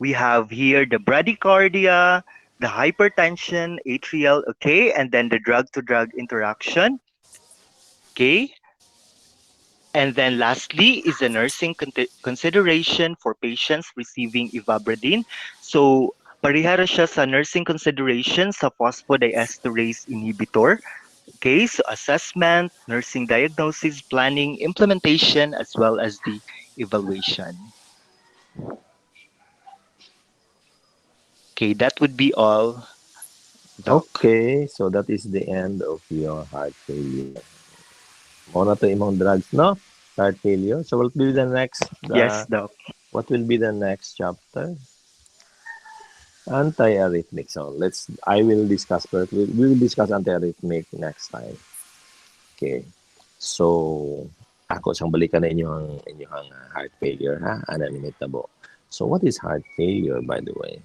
We have here the bradycardia, the hypertension, atrial, okay, and then the drug-to-drug interaction, okay. And then lastly is the nursing consideration for patients receiving ivabradine. So parihara siya sa nursing consideration sa phosphodiesterase inhibitor. Okay, so assessment, nursing diagnosis, planning, implementation, as well as the evaluation. Okay, that would be all, Doc. Okay, so that is the end of your heart failure. Mo na to imong drugs, no? Heart failure. So what will be the next? Yes, Doc. What will be the next chapter? Anti-arrhythmic. So I will discuss first. We will discuss anti-arrhythmic next time. Okay. So, ako siyang balikan na inyong heart failure, ha? Unanimitable. So, what is heart failure, by the way?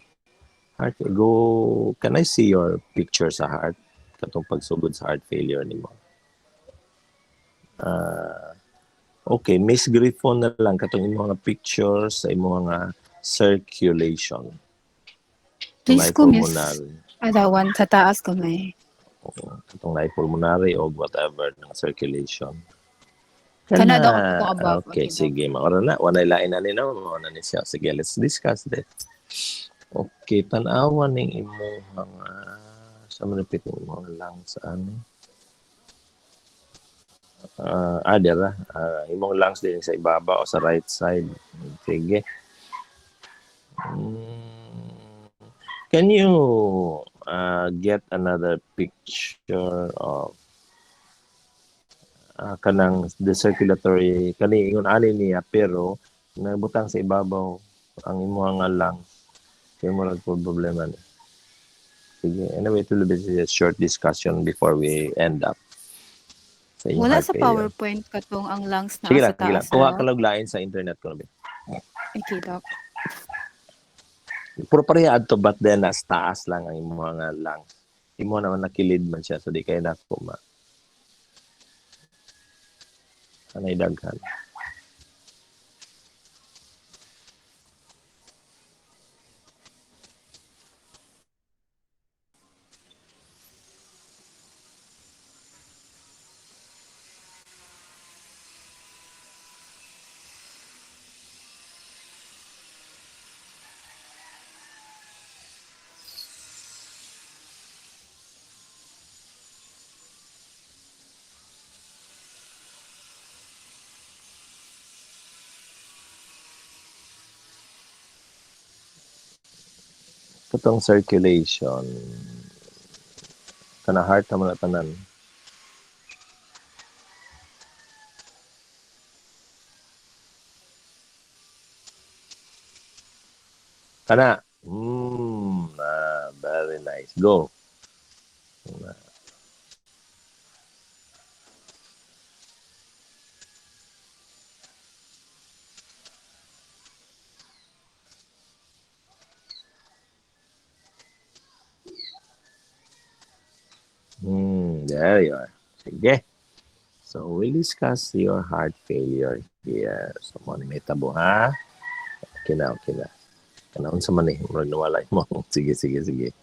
Can I see your picture sa heart? Katong pagsugod sa heart failure nimo. Okay, Miss Griffon na lang katong imong mga pictures sa imong mga circulation. Please Tunay ko, miss. pulmonary. Adawan, sa taas ko may. Katong na pulmonary o whatever ng circulation. Kana daw ako above. Okay, Okay, daw. sige. Maura na. Wanay lain na nino. Mauna ni siya. Sige, let's discuss this. Okay, tanawan ng imong mga sa manipit ng mga lungs ano. Dira. Imong lungs din sa ibaba o sa right side. Sige. Can you get another picture of kanang the circulatory kani ingon ani niya pero nabutang sa ibabaw ang imong nga lungs kay mo lang po problema ni. Sige, anyway, it will be a short discussion before we end up sa inyong Wala heart sa failure. PowerPoint katong ang lungs na Sige sa lang, sige lang. taas. Kuha ka lang lain sa internet ko. Okay, Doc. Puro pareha adto but then nas taas lang ang imong mga lungs. Imo naman nakilid man siya so di kay nako ma. Anay daghan. Katong circulation kana heart naman na tanan. Kana. Very nice. Go. There you are. Sige. So, we'll discuss your heart failure here. So, monimetabo, ha? Okay na, okay na. Kanaon sa man eh. Nawala mo. Sige, sige, sige.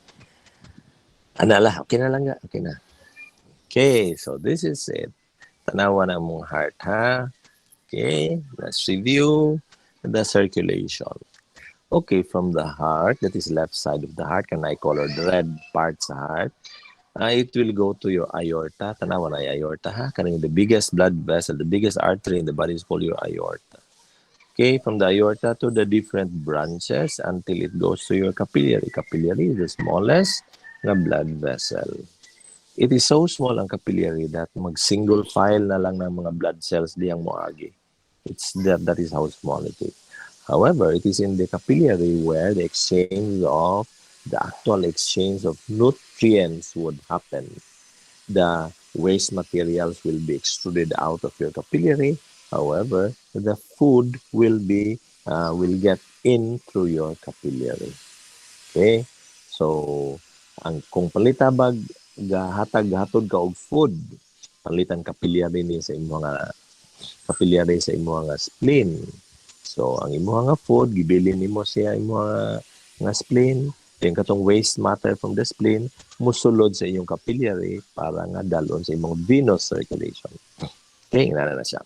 Anala, okay na lang nga. Okay na. Okay, so this is it. Tanawa na mong heart, ha? Okay, let's review the circulation. Okay, from the heart, that is left side of the heart, can I color the red part sa heart? It will go to your aorta. Tanawa na yung aorta, ha? Kaning the biggest blood vessel, the biggest artery in the body is called your aorta. Okay, from the aorta to the different branches until it goes to your capillary. Capillary is the smallest na blood vessel. It is so small ang capillary that mag-single file na lang ng mga blood cells diyang moagi. That is how small it is. However, it is in the capillary where the actual exchange of nutrients would happen. The waste materials will be extruded out of your capillary. However, the food will get in through your capillary. Okay? So, kung palitabag hatag-hatod ka og food, palitan capillary ni sa imong nga spleen. So, ang imong nga food gibilin nimo siya imong nga spleen. Yung katong waste matter from the spleen musulod sa inyong capillary para nga dalon sa imong venous circulation. Okay, na siya.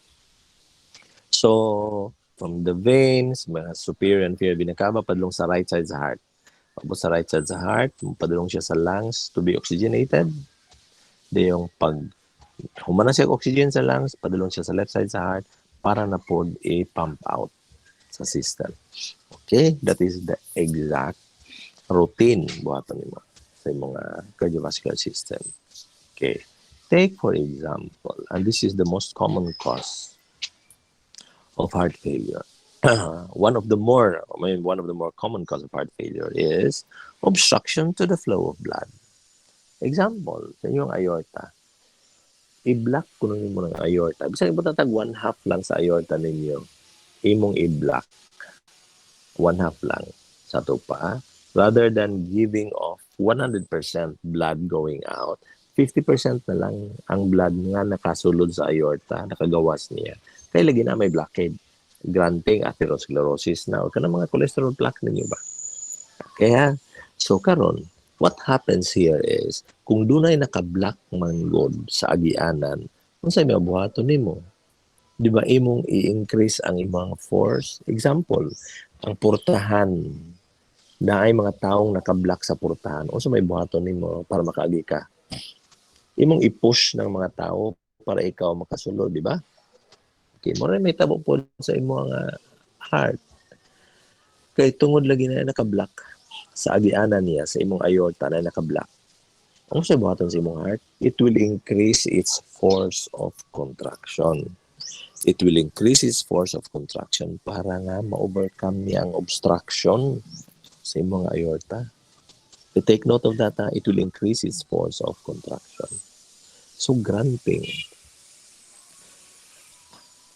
So, from the veins, mga superior and inferior vena cava, padulong sa right side sa heart. Pagpunta sa right side sa heart, padulong siya sa lungs to be oxygenated. Yung pag humana siya oxygen sa lungs, padulong siya sa left side sa heart para na po i-pump out sa system. Okay? That is the exact routine buhaton nimo sa mga cardiovascular system. Okay. Take for example, and this is the most common cause of heart failure. One of the more common cause of heart failure is obstruction to the flow of blood. Example, sa inyong aorta, i-block ko nun mo ng aorta. Bisa mo tatag one half lang sa aorta ninyo. Imong i-block. One half lang sa tupa. Rather than giving off 100% blood going out, 50% na lang ang blood nga nakasulod sa aorta, nakagawas niya. Kaya lagi na may blockade. Granting atherosclerosis na o kanang mga cholesterol plaque ninyo ba. Kaya, so karon, what happens here is, kung dunay naka-block manggod sa agianan, kung sa'yo may abuhato nimo, di ba imong i-increase ang imong force? Example, ang portahan na ay mga taong naka-block sa portahan, o so may buhaton nimo para makaagi ka. Imong i-push ng mga tao para ikaw makasulod, di ba? Okay, mo rin may tabo po sa imong heart. Kay tungod lagi na naka-block sa agianan niya, sa imong aorta na naka-block. Ang sa buhaton sa imong heart, it will increase its force of contraction. It will increase its force of contraction para nga ma-overcome niya ang obstruction sa imong aorta. To take note of that, it will increase its force of contraction. So, granting.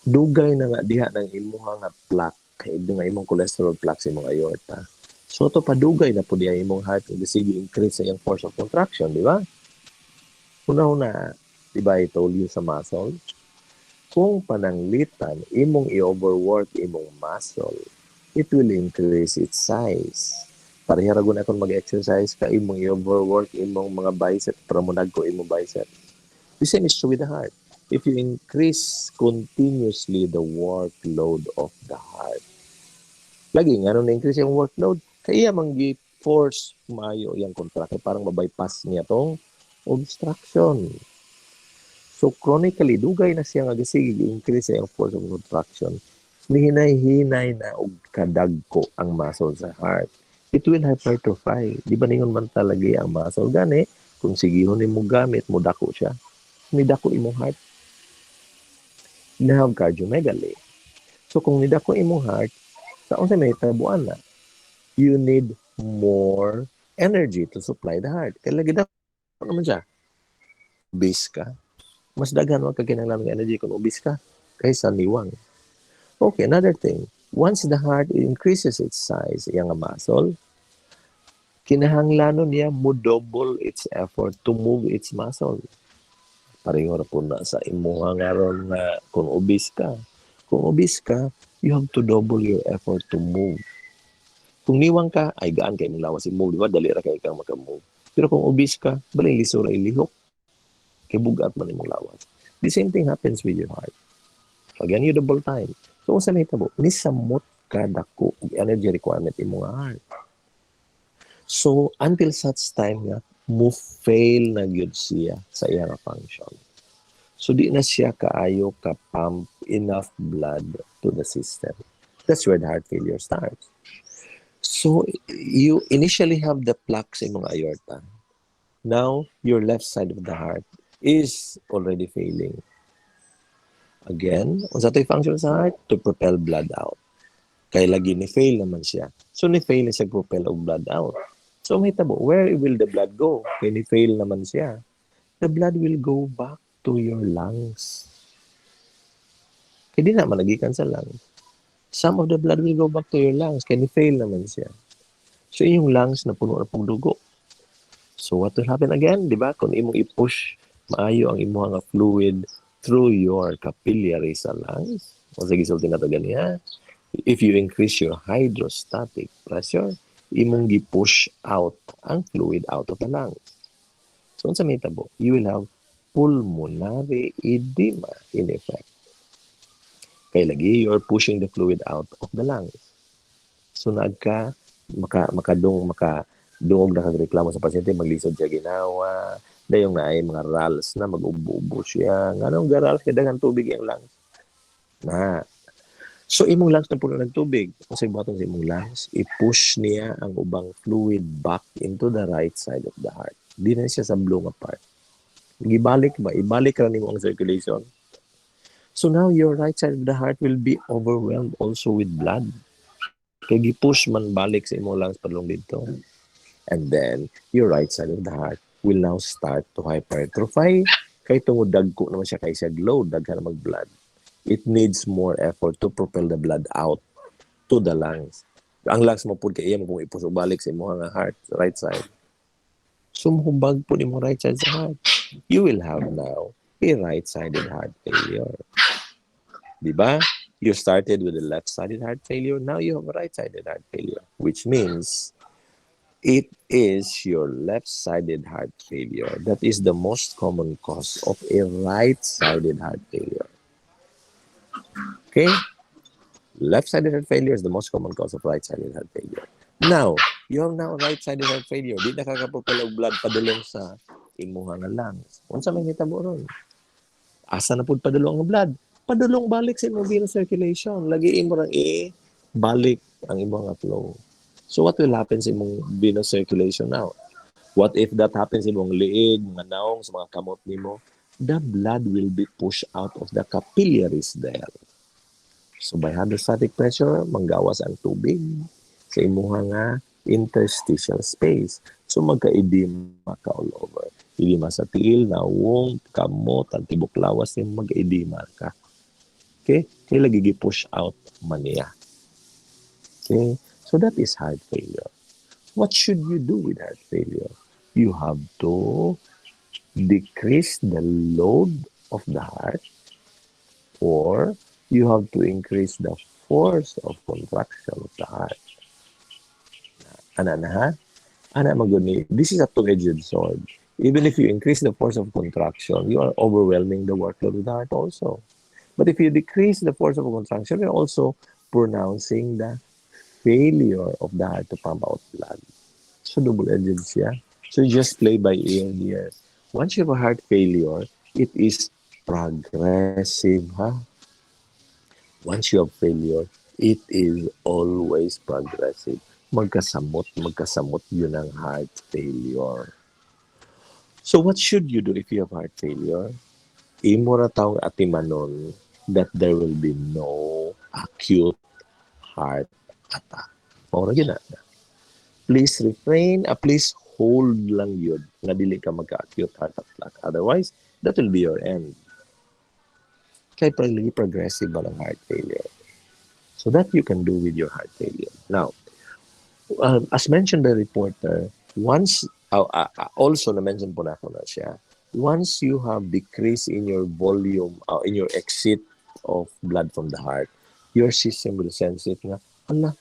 Dugay na nga diha ng imong nga plaque, ito nga imong cholesterol plaque sa imong aorta. So, ito padugay na po diya imong heart, sige increase sa iyang force of contraction, di ba? Una-una, di ba I told you sa muscle? Kung pananglitan, imong i-overwork imong muscle, it will increase its size. Pareharagon akong mag-exercise ka, imong i-overwork imong mga bicep, para mo nagko imong bicep. The same is true with the heart. If you increase continuously the workload of the heart, lagi nga nung na-increase yung workload, kaya mangi-force maayo yung contract, parang mabypass niya tong obstruction. So, chronically, dugay na siya nga sige, increase yung force of contraction. Hinay-hinay na og kadagko ang muscle sa heart. It will hypertrophy. Di ba ningon man talaga ang muscle? Gani, kung sigihon mo gamit, mo dako siya. Nidako imong heart. You have cardiomegaly. So, kung nidako imong heart, saan sa may tabuan na? You need more energy to supply the heart. Kaya lagi dako naman siya. Obese ka. Mas daghan wag ka kinahanglan ng energy kung obese ka kaysa niwang. Okay, another thing. Once the heart increases its size, iyang muscle, kinahanglanon niya mo double its effort to move its muscle. Pareho ra po na sa imuha nga ron na kung obese ka. Kung obese ka, you have to double your effort to move. Kung niwang ka, ay gaan kayo mong lawas i-move. Diba? Dali ra kayo kang makamove. Pero kung obese ka, baling liso ra ilihok. Kaya bugat man imong lawas. The same thing happens with your heart. Again, you double time. So, kung sa nahitabo, nisamot ka dako energy requirement imong heart. So, until such time nga, mo fail na gyud siya sa iyang function. So, di na siya kaayo ka-pump enough blood to the system. That's where the heart failure starts. So, you initially have the plaques in mga aorta. Now, your left side of the heart is already failing. Again, unsa to'y function sa heart? To propel blood out. Kaya lagi ni-fail naman siya. So, ni-fail na siya propel of blood out. So, may tabo, where will the blood go? Kaya ni-fail naman siya. The blood will go back to your lungs. Kaya di naman nagikan sa lungs. Some of the blood will go back to your lungs. Kaya ni-fail naman siya. So, yung lungs na puno na pong dugo. So, what will happen again? Diba? Kung imong i-push, maayo ang imong nga fluid through your capillaries sa lungs. O sa gisulti na ito ganiya. If you increase your hydrostatic pressure, imong gi-push out ang fluid out of the lungs. So, sa may tabo, you will have pulmonary edema in effect. Kaya lagi, you're pushing the fluid out of the lungs. So, makadungog na kagreklamo sa pasyente, maglisod siya ginawa, dayong na ay mga rals na mag-ubo-ubo siya. Anong garals, kaya dagang tubig yung lungs. So, imong lungs na puno ng tubig. Kasi buhaton sa imong lungs, i-push niya ang ubang fluid back into the right side of the heart. Di na siya sa blue nga part. Ibalik ra nimo ang circulation. So now your right side of the heart will be overwhelmed also with blood. Kaya gi-push man balik sa imong lungs padulong dito. And then, your right side of the heart will now start to hypertrophy. Kaya tungod dagko naman siya kay siya glow, daghan na mag-blood. It needs more effort to propel the blood out to the lungs. Ang lungs mo po kaya mo kung ipuso balik sa imong heart, right side. Sumhubag po ni mo right side sa heart. You will have now a right-sided heart failure. Diba? You started with a left-sided heart failure. Now you have a right-sided heart failure, which means it is your left-sided heart failure that is the most common cause of a right-sided heart failure. Okay? Left-sided heart failure is the most common cause of right-sided heart failure. Now, you have now right-sided heart failure. Di nakakapropel og blood padulong sa imuha nga lungs. Unsa may hitabo ron? Asa na pud padulong ang blood? Padulong balik sa imong venous circulation. Lagi imo rang balik ang imong flow. So what will happen sa imong venous circulation now? What if that happens sa imong liig, mga naong, sa mga kamot nimo? The blood will be pushed out of the capillaries there. So by hydrostatic pressure, manggawas ang tubig sa imuha nga interstitial space. So magka-edema ka all over. Edema sa tiil, nawong, kamot, ang tibok lawas, yung mag-edema ka. Okay? Kaya lagi push out maniya. Okay? So that is heart failure. What should you do with heart failure? You have to decrease the load of the heart, or you have to increase the force of contraction of the heart. Ana na ha? Ana maguni. This is a two-edged sword. Even if you increase the force of contraction, you are overwhelming the workload of the heart also. But if you decrease the force of contraction, you're also pronouncing the failure of the heart to pump out blood. So double-edged siya. So you just play by ear here. Once you have a heart failure, it is progressive, ha? Once you have failure, it is always progressive. Magkasamot yun ang heart failure. So what should you do if you have heart failure? Imo ra taong atimanon that there will be no acute heart attack. Maura yun na. Please refrain, please hold lang yun na dili ka magka-acute heart attack. Otherwise, that will be your end. Kaya progressive ba ng heart failure? So that you can do with your heart failure. Now, as mentioned by the reporter, once, also na-mention po na ako na siya, once you have decrease in your volume, in your exit of blood from the heart, your system will sense it nga, ala,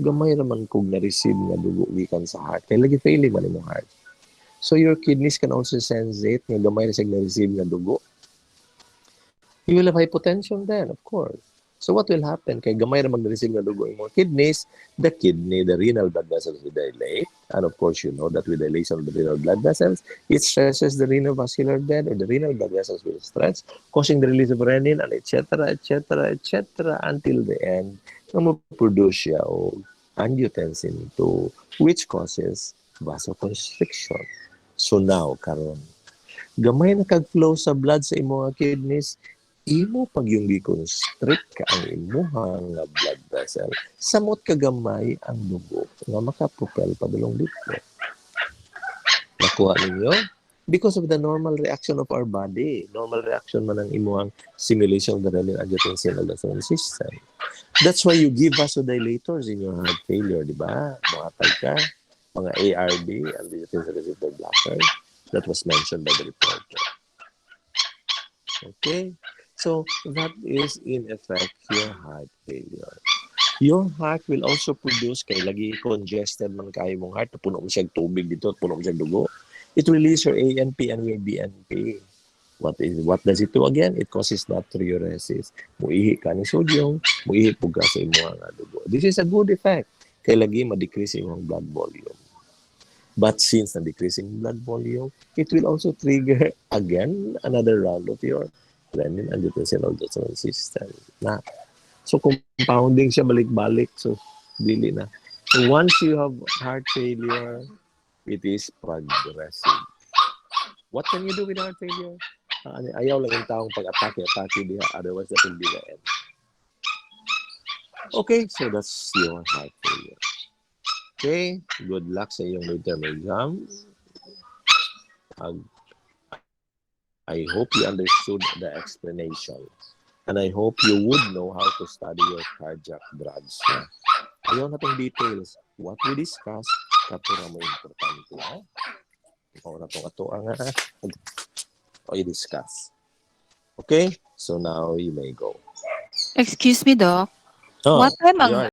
gamay naman kung na-receive nga dugo gikan sa heart. Kaya lagi failing man yung heart. So your kidneys can also sense it nga gamay na-receive nga dugo. You will have hypotension then, of course. So what will happen? Kay gamay na mag-receive na dugo yung mga kidneys, the renal blood vessels will dilate. And of course, you know that with dilation of the renal blood vessels, it stresses the renal vascular bed, or the renal blood vessels will stretch, causing the release of renin, and etc., until the end, na mag-produce siya o angiotensin 2, which causes vasoconstriction. So now, karon, gamay na kag-flow sa blood sa imong kidneys, imo pag yung gi-constrict ka ang imuhang blood vessel, samot kagamay ang dugo nga makapropel padulong dito. Nakuha ninyo? Because of the normal reaction of our body. Normal reaction man ang imuhang simulation of the renin-angiotensin-aldosterone system. That's why you give vasodilators in your heart failure, di ba? Mga ka, mga ARB, angiotensin receptor blockers. That was mentioned by the reporter. Okay? So, that is in effect your heart failure. Your heart will also produce, kay lagi congested man kayo mong heart, puno mo siyang tubig dito, puno mo siyang dugo. It releases your ANP and your BNP. What does it do again? It causes natriuresis. Muihi ka ni sodium, muihi po ka sa imo nga dugo. This is a good effect. Kay lagi ma-decrease yung blood volume. But since na-decreasing blood volume, it will also trigger again another round of your renin-angiotensin-aldosterone system. Na. So, compounding siya balik-balik. So, dili na. So, once you have heart failure, it is progressive. What can you do with heart failure? Ayaw lang yung taong pag-atake diha, otherwise that will be the end. Okay, so that's your heart failure. Okay, good luck sa iyong midterm exam. I hope you understood the explanation. And I hope you would know how to study your cardiac drugs. Ayaw na itong details. What we discussed, kapura mo importante. Ikaw na itong ato ang i-discuss. Okay? So now you may go. Excuse me, Doc. Oh, What time you ang are